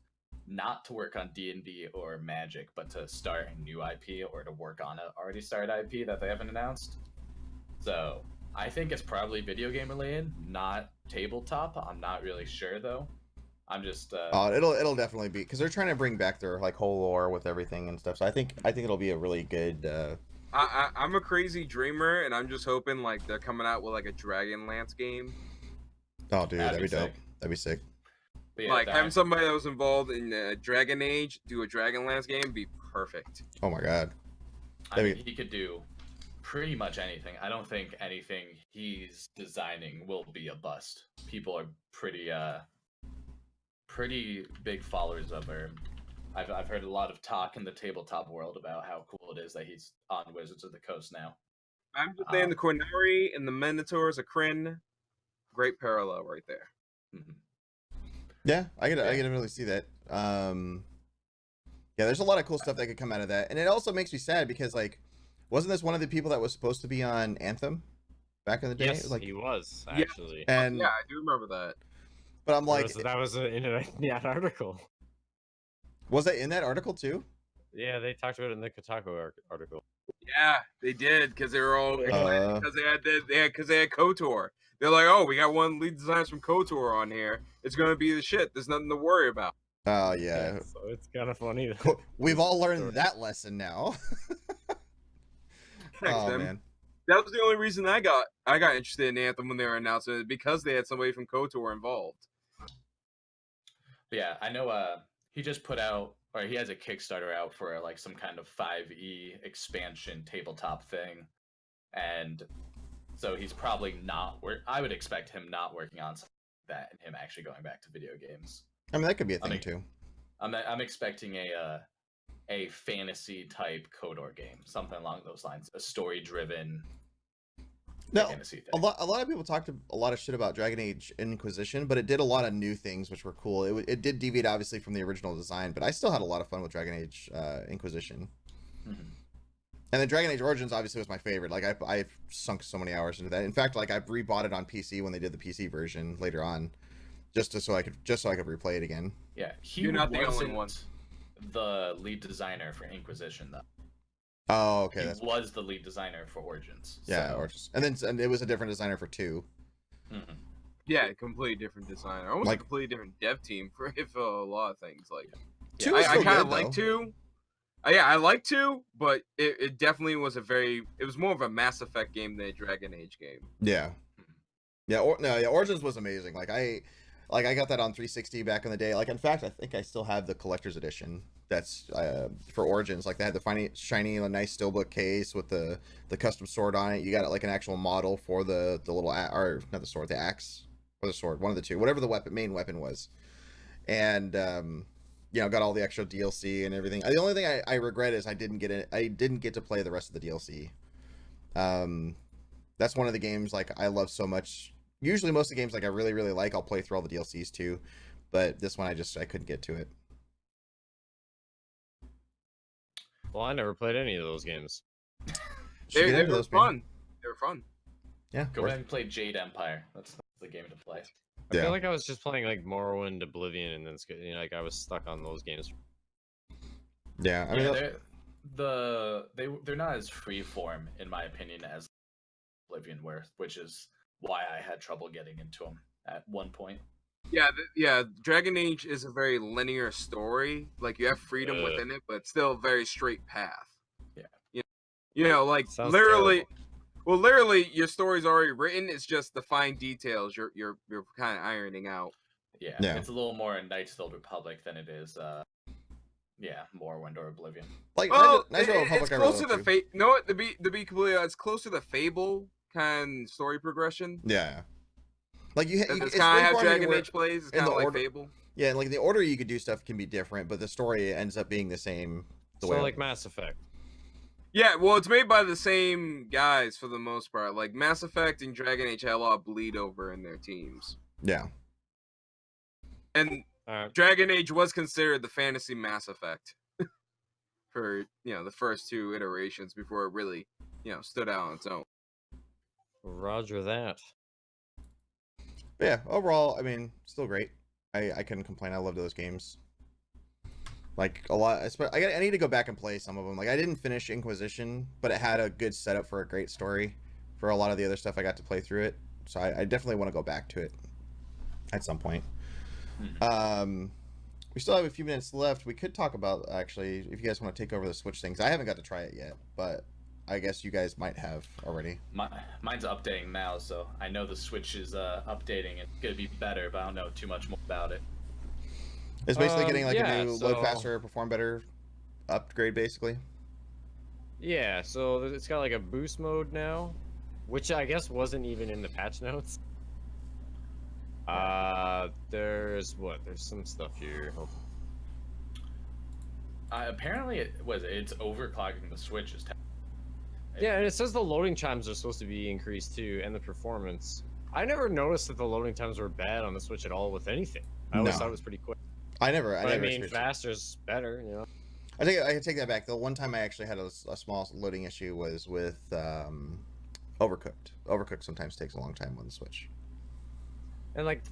not to work on D&D or Magic, but to start a new IP or to work on an already started IP that they haven't announced. So I think it's probably video game related, not tabletop. I'm not really sure though. I'm just It'll definitely be because they're trying to bring back their like whole lore with everything and stuff. So I think it'll be a really good. I'm a crazy dreamer, and I'm just hoping like they're coming out with like a Dragonlance game. Oh, dude, that'd be dope. sick. That'd be sick. But yeah, Like having somebody that was involved in Dragon Age do a Dragonlance game be perfect. Oh my god. I mean, he could do pretty much anything. I don't think anything he's designing will be a bust. People are pretty big followers of him. I've heard a lot of talk in the tabletop world about how cool it is that he's on Wizards of the Coast now. I'm just saying the Cornari and the Minotaurs of Krynn, great parallel right there. Mm-hmm. Yeah, I can really see that. Yeah, there's a lot of cool stuff that could come out of that, and it also makes me sad because like, wasn't this one of the people that was supposed to be on Anthem back in the day? Yes, It was like, he was actually. and Yeah, I do remember that. but I'm like, that was in that article. was that in that article too? Yeah, they talked about it in the Kotaku article. Yeah, they did because they were all Uh. because they had KOTOR. They're like, oh, we got one lead designers from KOTOR on here. It's gonna be the shit. There's nothing to worry about. Oh yeah. So it's kind of funny. We've all learned that lesson now. Thanks, Oh them. man. That was the only reason I got interested in Anthem when they were announcing it, because they had somebody from KOTOR involved. But yeah, I know he just put out, or he has a Kickstarter out for like some kind of 5e expansion tabletop thing. And so he's probably not I would expect him not working on something like that and him actually going back to video games. I mean, that could be a thing too. I'm expecting a fantasy type KOTOR game, something along those lines, a story driven No, fantasy thing. a lot of people talked a lot of shit about Dragon Age Inquisition, but it did a lot of new things which were cool. It did deviate obviously from the original design, but I still had a lot of fun with Dragon Age Inquisition. Mm-hmm. And then Dragon Age Origins obviously was my favorite. Like I've sunk so many hours into that. In fact, like I've rebought it on PC when they did the PC version later on, so I could replay it again. Yeah, You're not the only one. The lead designer for Inquisition though. Oh, okay. He was the lead designer for Origins. Yeah, so. Origins. And it was a different designer for 2. Mm-hmm. Yeah, a completely different designer. Almost Like- a completely different dev team for a lot of things. Like, Two yeah, was I still kind of good, like though. 2. Yeah, I like 2, but it definitely was it was more of a Mass Effect game than a Dragon Age game. Yeah. Yeah, Origins was amazing. Like I got that on 360 back in the day. Like in fact, I think I still have the collector's edition. That's for Origins. Like they had the shiny, nice steelbook case with the custom sword on it. You got it like an actual model for the little or not the sword, the axe or the sword, one of the two, whatever the main weapon was. And got all the extra DLC and everything. The only thing I regret is I didn't get to play the rest of the DLC. That's one of the games like I love so much. Usually most of the games like I really, really like, I'll play through all the DLCs too. But this one I couldn't get to it. Well, I never played any of those games. Should get They into were those, man. fun. They were fun. Yeah. Go ahead and play Jade Empire. That's the game to play. I Yeah. feel like I was just playing like Morrowind, Oblivion, and then like I was stuck on those games. Yeah. I mean, They're not as freeform in my opinion as Oblivion were, which is why I had trouble getting into them at one point. Yeah, Dragon Age is a very linear story. Like you have freedom within it, but it's still a very straight path. Yeah. You know, like Sounds literally. terrible. Well, literally, your story's already written. It's just the fine details you're kind of ironing out. Yeah, Yeah. it's a little more Knights of the Old Republic than it is, Morrowind or Oblivion. like Well, Knights of the Old it's Republic I close to really the love too. You know what? To be completely honest, it's close to the Fable kind of story progression. Yeah. Like you It's it's kind of how freeform Dragon where- Age plays. It's in kind the of like order- Fable. Yeah, like the order you could do stuff can be different, but the story ends up being the same. So like Mass Effect. Yeah, well, it's made by the same guys for the most part. Like Mass Effect and Dragon Age had a lot of bleed over in their teams, Yeah. and Alright. Dragon Age was considered the fantasy Mass Effect for the first 2 iterations before it really stood out on its own. Roger that. But yeah, overall, I mean, still great. I couldn't complain. I loved those games. Like a lot. I need to go back and play some of them. Like I didn't finish Inquisition, but it had a good setup for a great story. For a lot of the other stuff, I got to play through it, so I definitely want to go back to it at some point. We still have a few minutes left. We could talk about, actually, if you guys want to take over the Switch things. I haven't got to try it yet, but I guess you guys might have already. Mine's updating now, so I know the Switch is updating and gonna be better, but I don't know too much more about it. It's basically getting like yeah, a new load faster, perform better upgrade, basically. Yeah, so it's got like a boost mode now, which I guess wasn't even in the patch notes. There's some stuff here. Apparently, it's overclocking the Switch. Yeah, and it says the loading times are supposed to be increased too, and the performance. I never noticed that the loading times were bad on the Switch at all with anything. I always thought it was pretty quick. I never faster's better, you know. I can take that back. The one time I actually had a small loading issue was with Overcooked. Overcooked sometimes takes a long time on the Switch. And like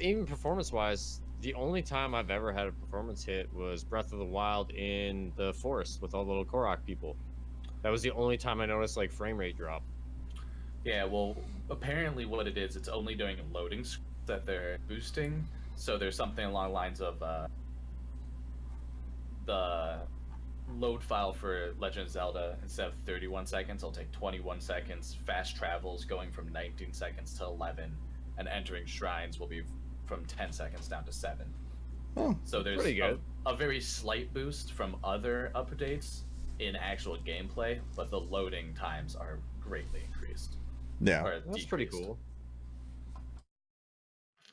even performance-wise, the only time I've ever had a performance hit was Breath of the Wild in the forest with all the little Korok people. That was the only time I noticed like frame rate drop. Yeah, well, apparently what it is, it's only doing loading that they're boosting. So there's something along the lines of the load file for Legend of Zelda, instead of 31 seconds, it'll take 21 seconds. Fast travels going from 19 seconds to 11, and entering shrines will be from 10 seconds down to 7. Oh, so there's good. A very slight boost from other updates in actual gameplay, but the loading times are greatly increased. Yeah, that's decreased. Pretty cool.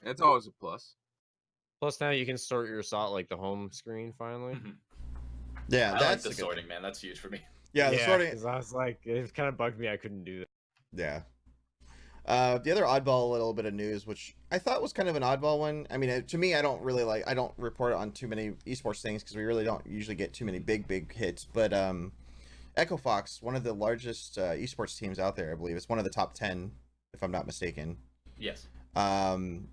It's always a plus. Plus now you can sort your sort like the home screen finally. Mm-hmm. Yeah, that's the sorting, man. That's huge for me. Yeah, the sorting. Because I was like, it kind of bugged me. I couldn't do that. Yeah. The other oddball little bit of news, which I thought was kind of an oddball one. I mean, to me, I don't report on too many esports things because we really don't usually get too many big hits. But Echo Fox, one of the largest esports teams out there, I believe, it's one of the top 10, if I'm not mistaken. Yes. One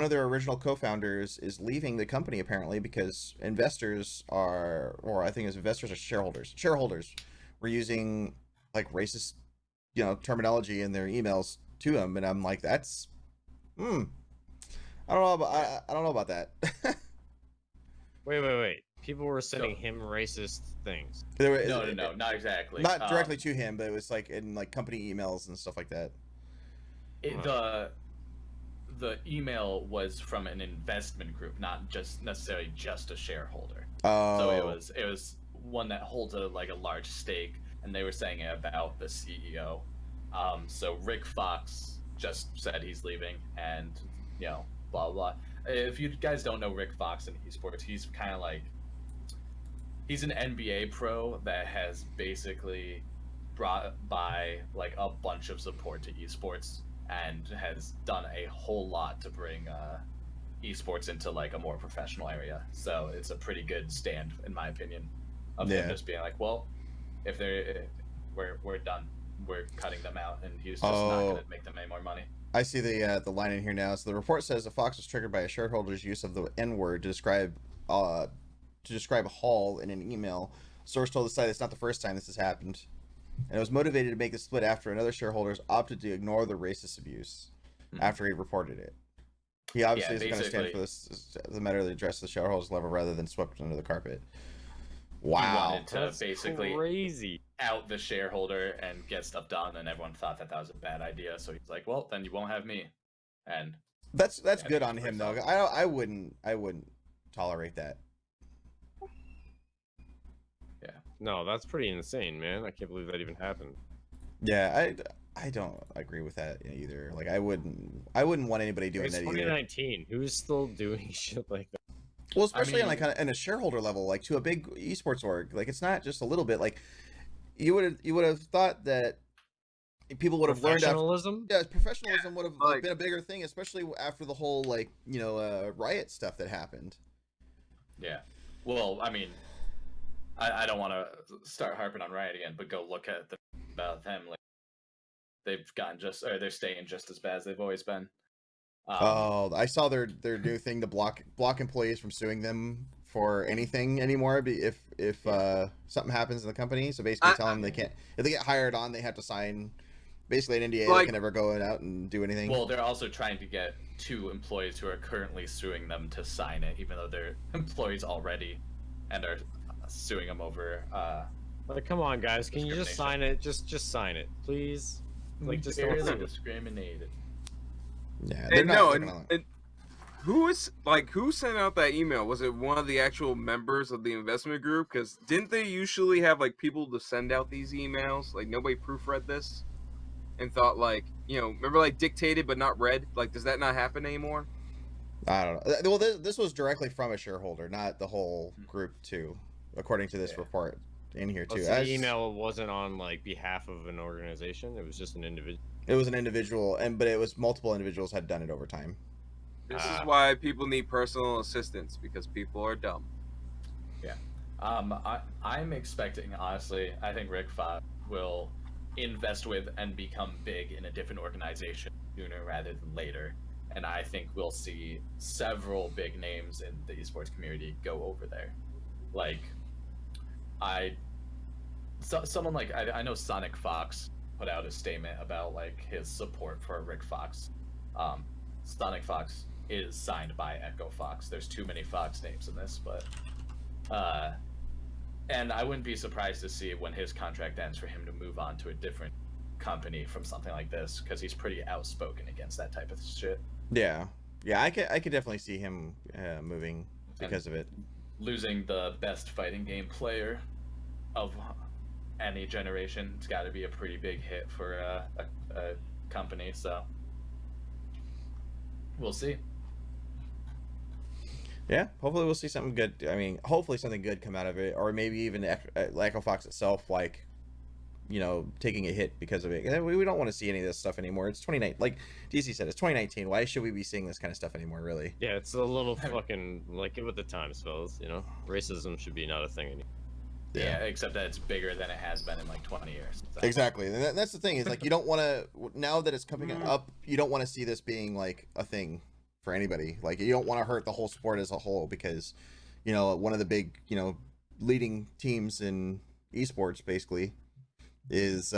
of their original co-founders is leaving the company apparently because investors are, or I think it's investors or shareholders. Shareholders were using like racist, terminology in their emails to him, and I'm like, that's, I don't know about that. Wait. People were sending him racist things. No, not exactly. Not directly to him, but it was like in like company emails and stuff like that. The email was from an investment group, not just necessarily just a shareholder. Oh. So it was one that holds a large stake, and they were saying it about the CEO. So Rick Fox just said he's leaving, and blah blah. If you guys don't know Rick Fox in esports, he's kind of like, he's an NBA pro that has basically brought by like a bunch of support to esports, and has done a whole lot to bring esports into like a more professional area. So it's a pretty good stand, in my opinion, of him just being like, well, if we're done, we're cutting them out, and he's just not going to make them any more money. I see the line in here now. So the report says the Fox was triggered by a shareholder's use of the N-word to describe Hall in an email. Source told the site it's not the first time this has happened, and it was motivated to make the split after another shareholders opted to ignore the racist abuse after he reported it. He obviously is going to stand for this as a matter that address the shareholders level rather than swept under the carpet. Wow, he wanted to that's basically crazy. Out the shareholder and get stuff done, and everyone thought that was a bad idea. So he's like, "Well, then you won't have me." And that's good on him though. I wouldn't tolerate that. Yeah. No, that's pretty insane, man. I can't believe that even happened. Yeah, I don't agree with that either. Like I wouldn't want anybody doing that either. 2019. Who's still doing shit like that? Well, especially on a shareholder level, like to a big esports org. Like it's not just a little bit. Like you would have thought that people would have learned. Professionalism. Professionalism would have been a bigger thing, especially after the whole riot stuff that happened. Yeah. Well, I mean, I don't want to start harping on Riot again, but go look at about them. Like they've gotten they're staying just as bad as they've always been. Oh, I saw their new thing to block employees from suing them for anything anymore. If something happens in the company, so basically tell them they can't. If they get hired on, they have to sign basically an NDA. They can never go out and do anything. Well, they're also trying to get 2 employees who are currently suing them to sign it, even though they're employees already, and are suing them over. Like, come on, guys, can you just sign it? Just sign it, please. Like, just don't Fairly discriminated. Yeah, And no, and who sent out that email? Was it one of the actual members of the investment group? Because didn't they usually have like people to send out these emails? Like nobody proofread this and thought like, remember like dictated but not read? Like, does that not happen anymore? I don't know. Well, this was directly from a shareholder, not the whole group too, according to this report in here too. So the email wasn't on like behalf of an organization; it was just an individual. It was an individual, but it was multiple individuals had done it over time. This is why people need personal assistance, because people are dumb. Yeah. I'm expecting, honestly, I think Rick Fox will invest with and become big in a different organization sooner rather than later. And I think we'll see several big names in the esports community go over there. Like, someone like, I know Sonic Fox put out a statement about like his support for Rick Fox. Sonic Fox is signed by Echo Fox. There's too many Fox names in this, but and I wouldn't be surprised to see when his contract ends for him to move on to a different company from something like this, because he's pretty outspoken against that type of shit. Yeah, I could definitely see him moving because of it. Losing the best fighting game player of any generation, it's got to be a pretty big hit for a company. So we'll see. Yeah, hopefully we'll see something good. I mean, hopefully something good come out of it, or maybe even Echo Fox itself, like, taking a hit because of it. We don't want to see any of this stuff anymore. It's 2019, like DC said, it's 2019. Why should we be seeing this kind of stuff anymore, really? Yeah, it's a little fucking like it with the times, fellas. Racism should be not a thing anymore. Yeah, except that it's bigger than it has been in like 20 years. So. Exactly, and that's the thing, is like, you don't want to, now that it's coming up, you don't want to see this being like a thing for anybody. Like, you don't want to hurt the whole sport as a whole, because one of the big leading teams in esports basically is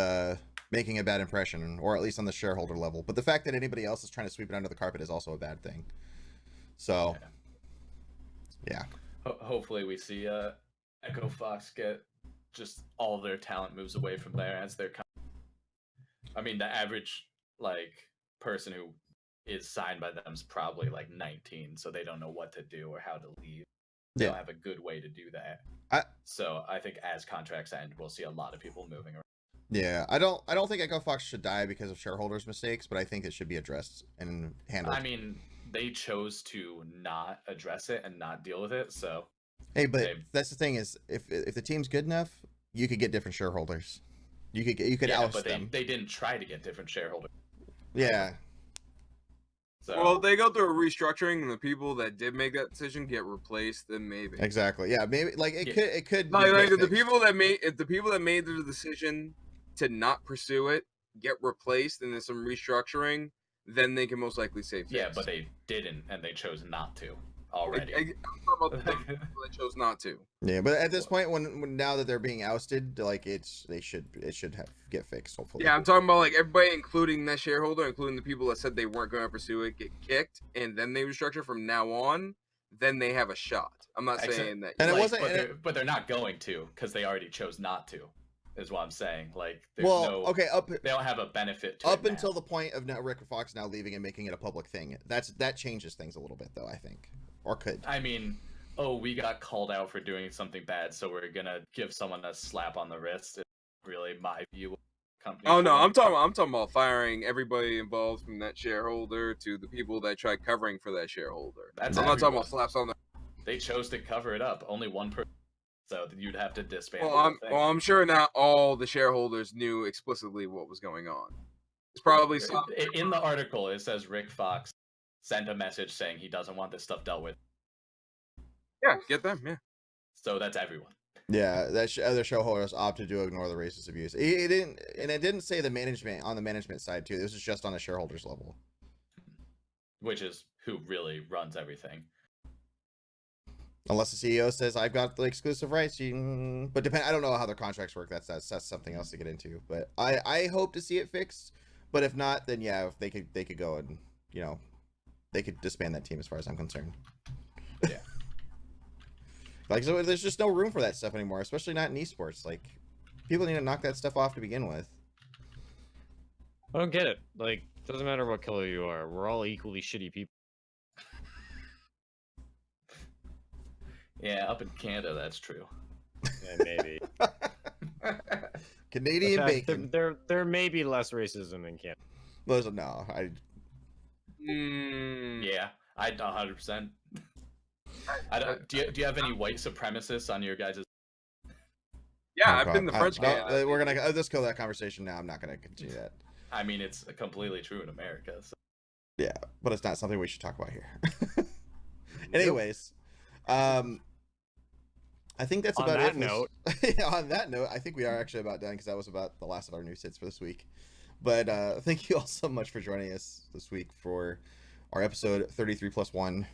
making a bad impression, or at least on the shareholder level. But the fact that anybody else is trying to sweep it under the carpet is also a bad thing. So yeah. Hopefully we see Echo Fox get just all of their talent moves away from there as their. I mean, the average person who is signed by them is probably like 19, so they don't know what to do or how to leave. They don't have a good way to do that. So I think as contracts end, we'll see a lot of people moving around. Yeah, I don't think Echo Fox should die because of shareholders' mistakes, but I think it should be addressed and handled. I mean, they chose to not address it and not deal with it, so. Hey, but that's the thing, is if the team's good enough, you could get different shareholders. You could oust them. They didn't try to get different shareholders. Yeah. So. Well, they go through a restructuring, and the people that did make that decision get replaced. Then maybe. Exactly. Yeah. Maybe it could. Like if the people that made the decision to not pursue it get replaced, and there's some restructuring, then they can most likely save face. Yeah, but they didn't, and they chose not to already. I'm talking about the people that chose not to. Yeah, but at this point, when now that they're being ousted, like it should get fixed, hopefully. Yeah, I'm talking about like everybody, including that shareholder, including the people that said they weren't going to pursue it, get kicked, and then they restructure from now on. Then they have a shot. I'm not saying that. And it wasn't. But they're not going to, because they already chose not to. Is what I'm saying. Like, they don't have a benefit to up until the point of Rick Fox now leaving and making it a public thing. That changes things a little bit, though, I think, or could. I mean, we got called out for doing something bad, so we're gonna give someone a slap on the wrist. It's really my view. Oh no, I'm talking about firing everybody involved, from that shareholder to the people that tried covering for that shareholder. I'm not talking about slaps on the. They chose to cover it up. Only one person. So you'd have to disband. I'm sure not all the shareholders knew explicitly what was going on. It's probably some. In the article, it says Rick Fox sent a message saying he doesn't want this stuff dealt with. Yeah, get them. Yeah. So that's everyone. Yeah, that other shareholders opted to ignore the racist abuse. It didn't, and it didn't say the management on the management side too. This is just on the shareholders level, Which is who really runs everything. unless the CEO says I've got the exclusive rights. But depend. I don't know how their contracts work. That's something else to get into. But I hope to see it fixed. But if not, then yeah, if they could go and they could disband that team as far as I'm concerned. Yeah. Like, so there's just no room for that stuff anymore, especially not in esports. Like, people need to knock that stuff off to begin with. I don't get it. Like, doesn't matter what color you are. We're all equally shitty people. Yeah, up in Canada, that's true. Yeah, maybe. Canadian In fact, bacon. there may be less racism in Canada. No, Yeah, I 100%. I don't. Do you have any white supremacists on your guys'? Yeah, oh, I've been God. the French guy. We're gonna let's kill that conversation now. I'm not gonna continue that. I mean, it's completely true in America. So. Yeah, but it's not something we should talk about here. Anyways, I think that's On about that it. note, Yeah, on that note, I think we are actually about done because that was about the last of our news hits for this week. But thank you all so much for joining us this week for our episode 33 plus 1.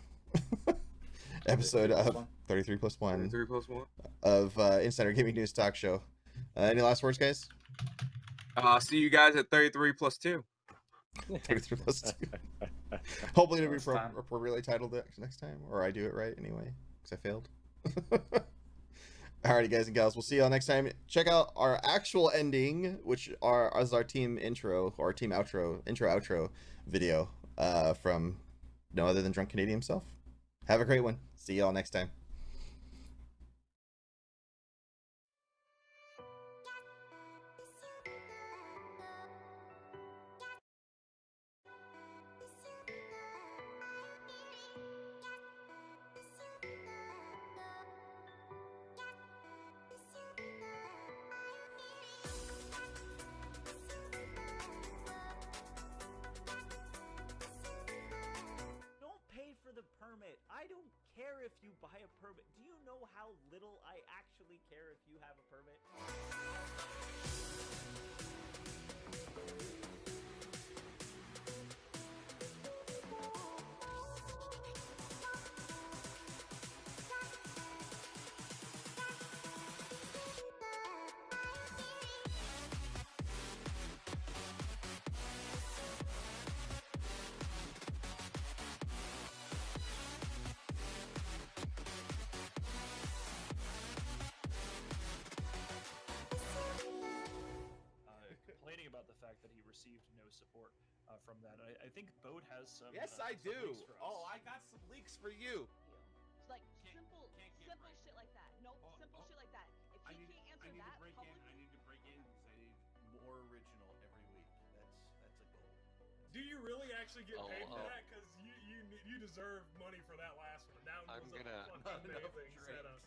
Episode of 33 plus 1 3 plus 1. of INNsider Gaming News Talk Show. Any last words, guys? See you guys at 33 plus 2. 33 plus 2. Hopefully it'll be Last time. appropriately titled next time, or I do it right anyway, because I failed. Alrighty, guys and gals, we'll see y'all next time. Check out our actual ending, which is our team intro, or team outro video from no other than Drunk Canadian himself. Have a great one. See y'all next time. Don't pay for the permit. I don't care if you buy a permit. Do you know how little I actually care if you have a permit? Complaining about the fact that he received no support from that. I think Bode has some. Yes, I some do. leaks for us. Oh, I got some leaks for you. Like simple shit like that. No, simple shit like that. If he can't answer that publicly, I need to break in because I need more original every week. That's a goal. Do you really actually get paid for oh. that? Because you deserve money for that last one. That one I'm was gonna- a fucking amazing setup.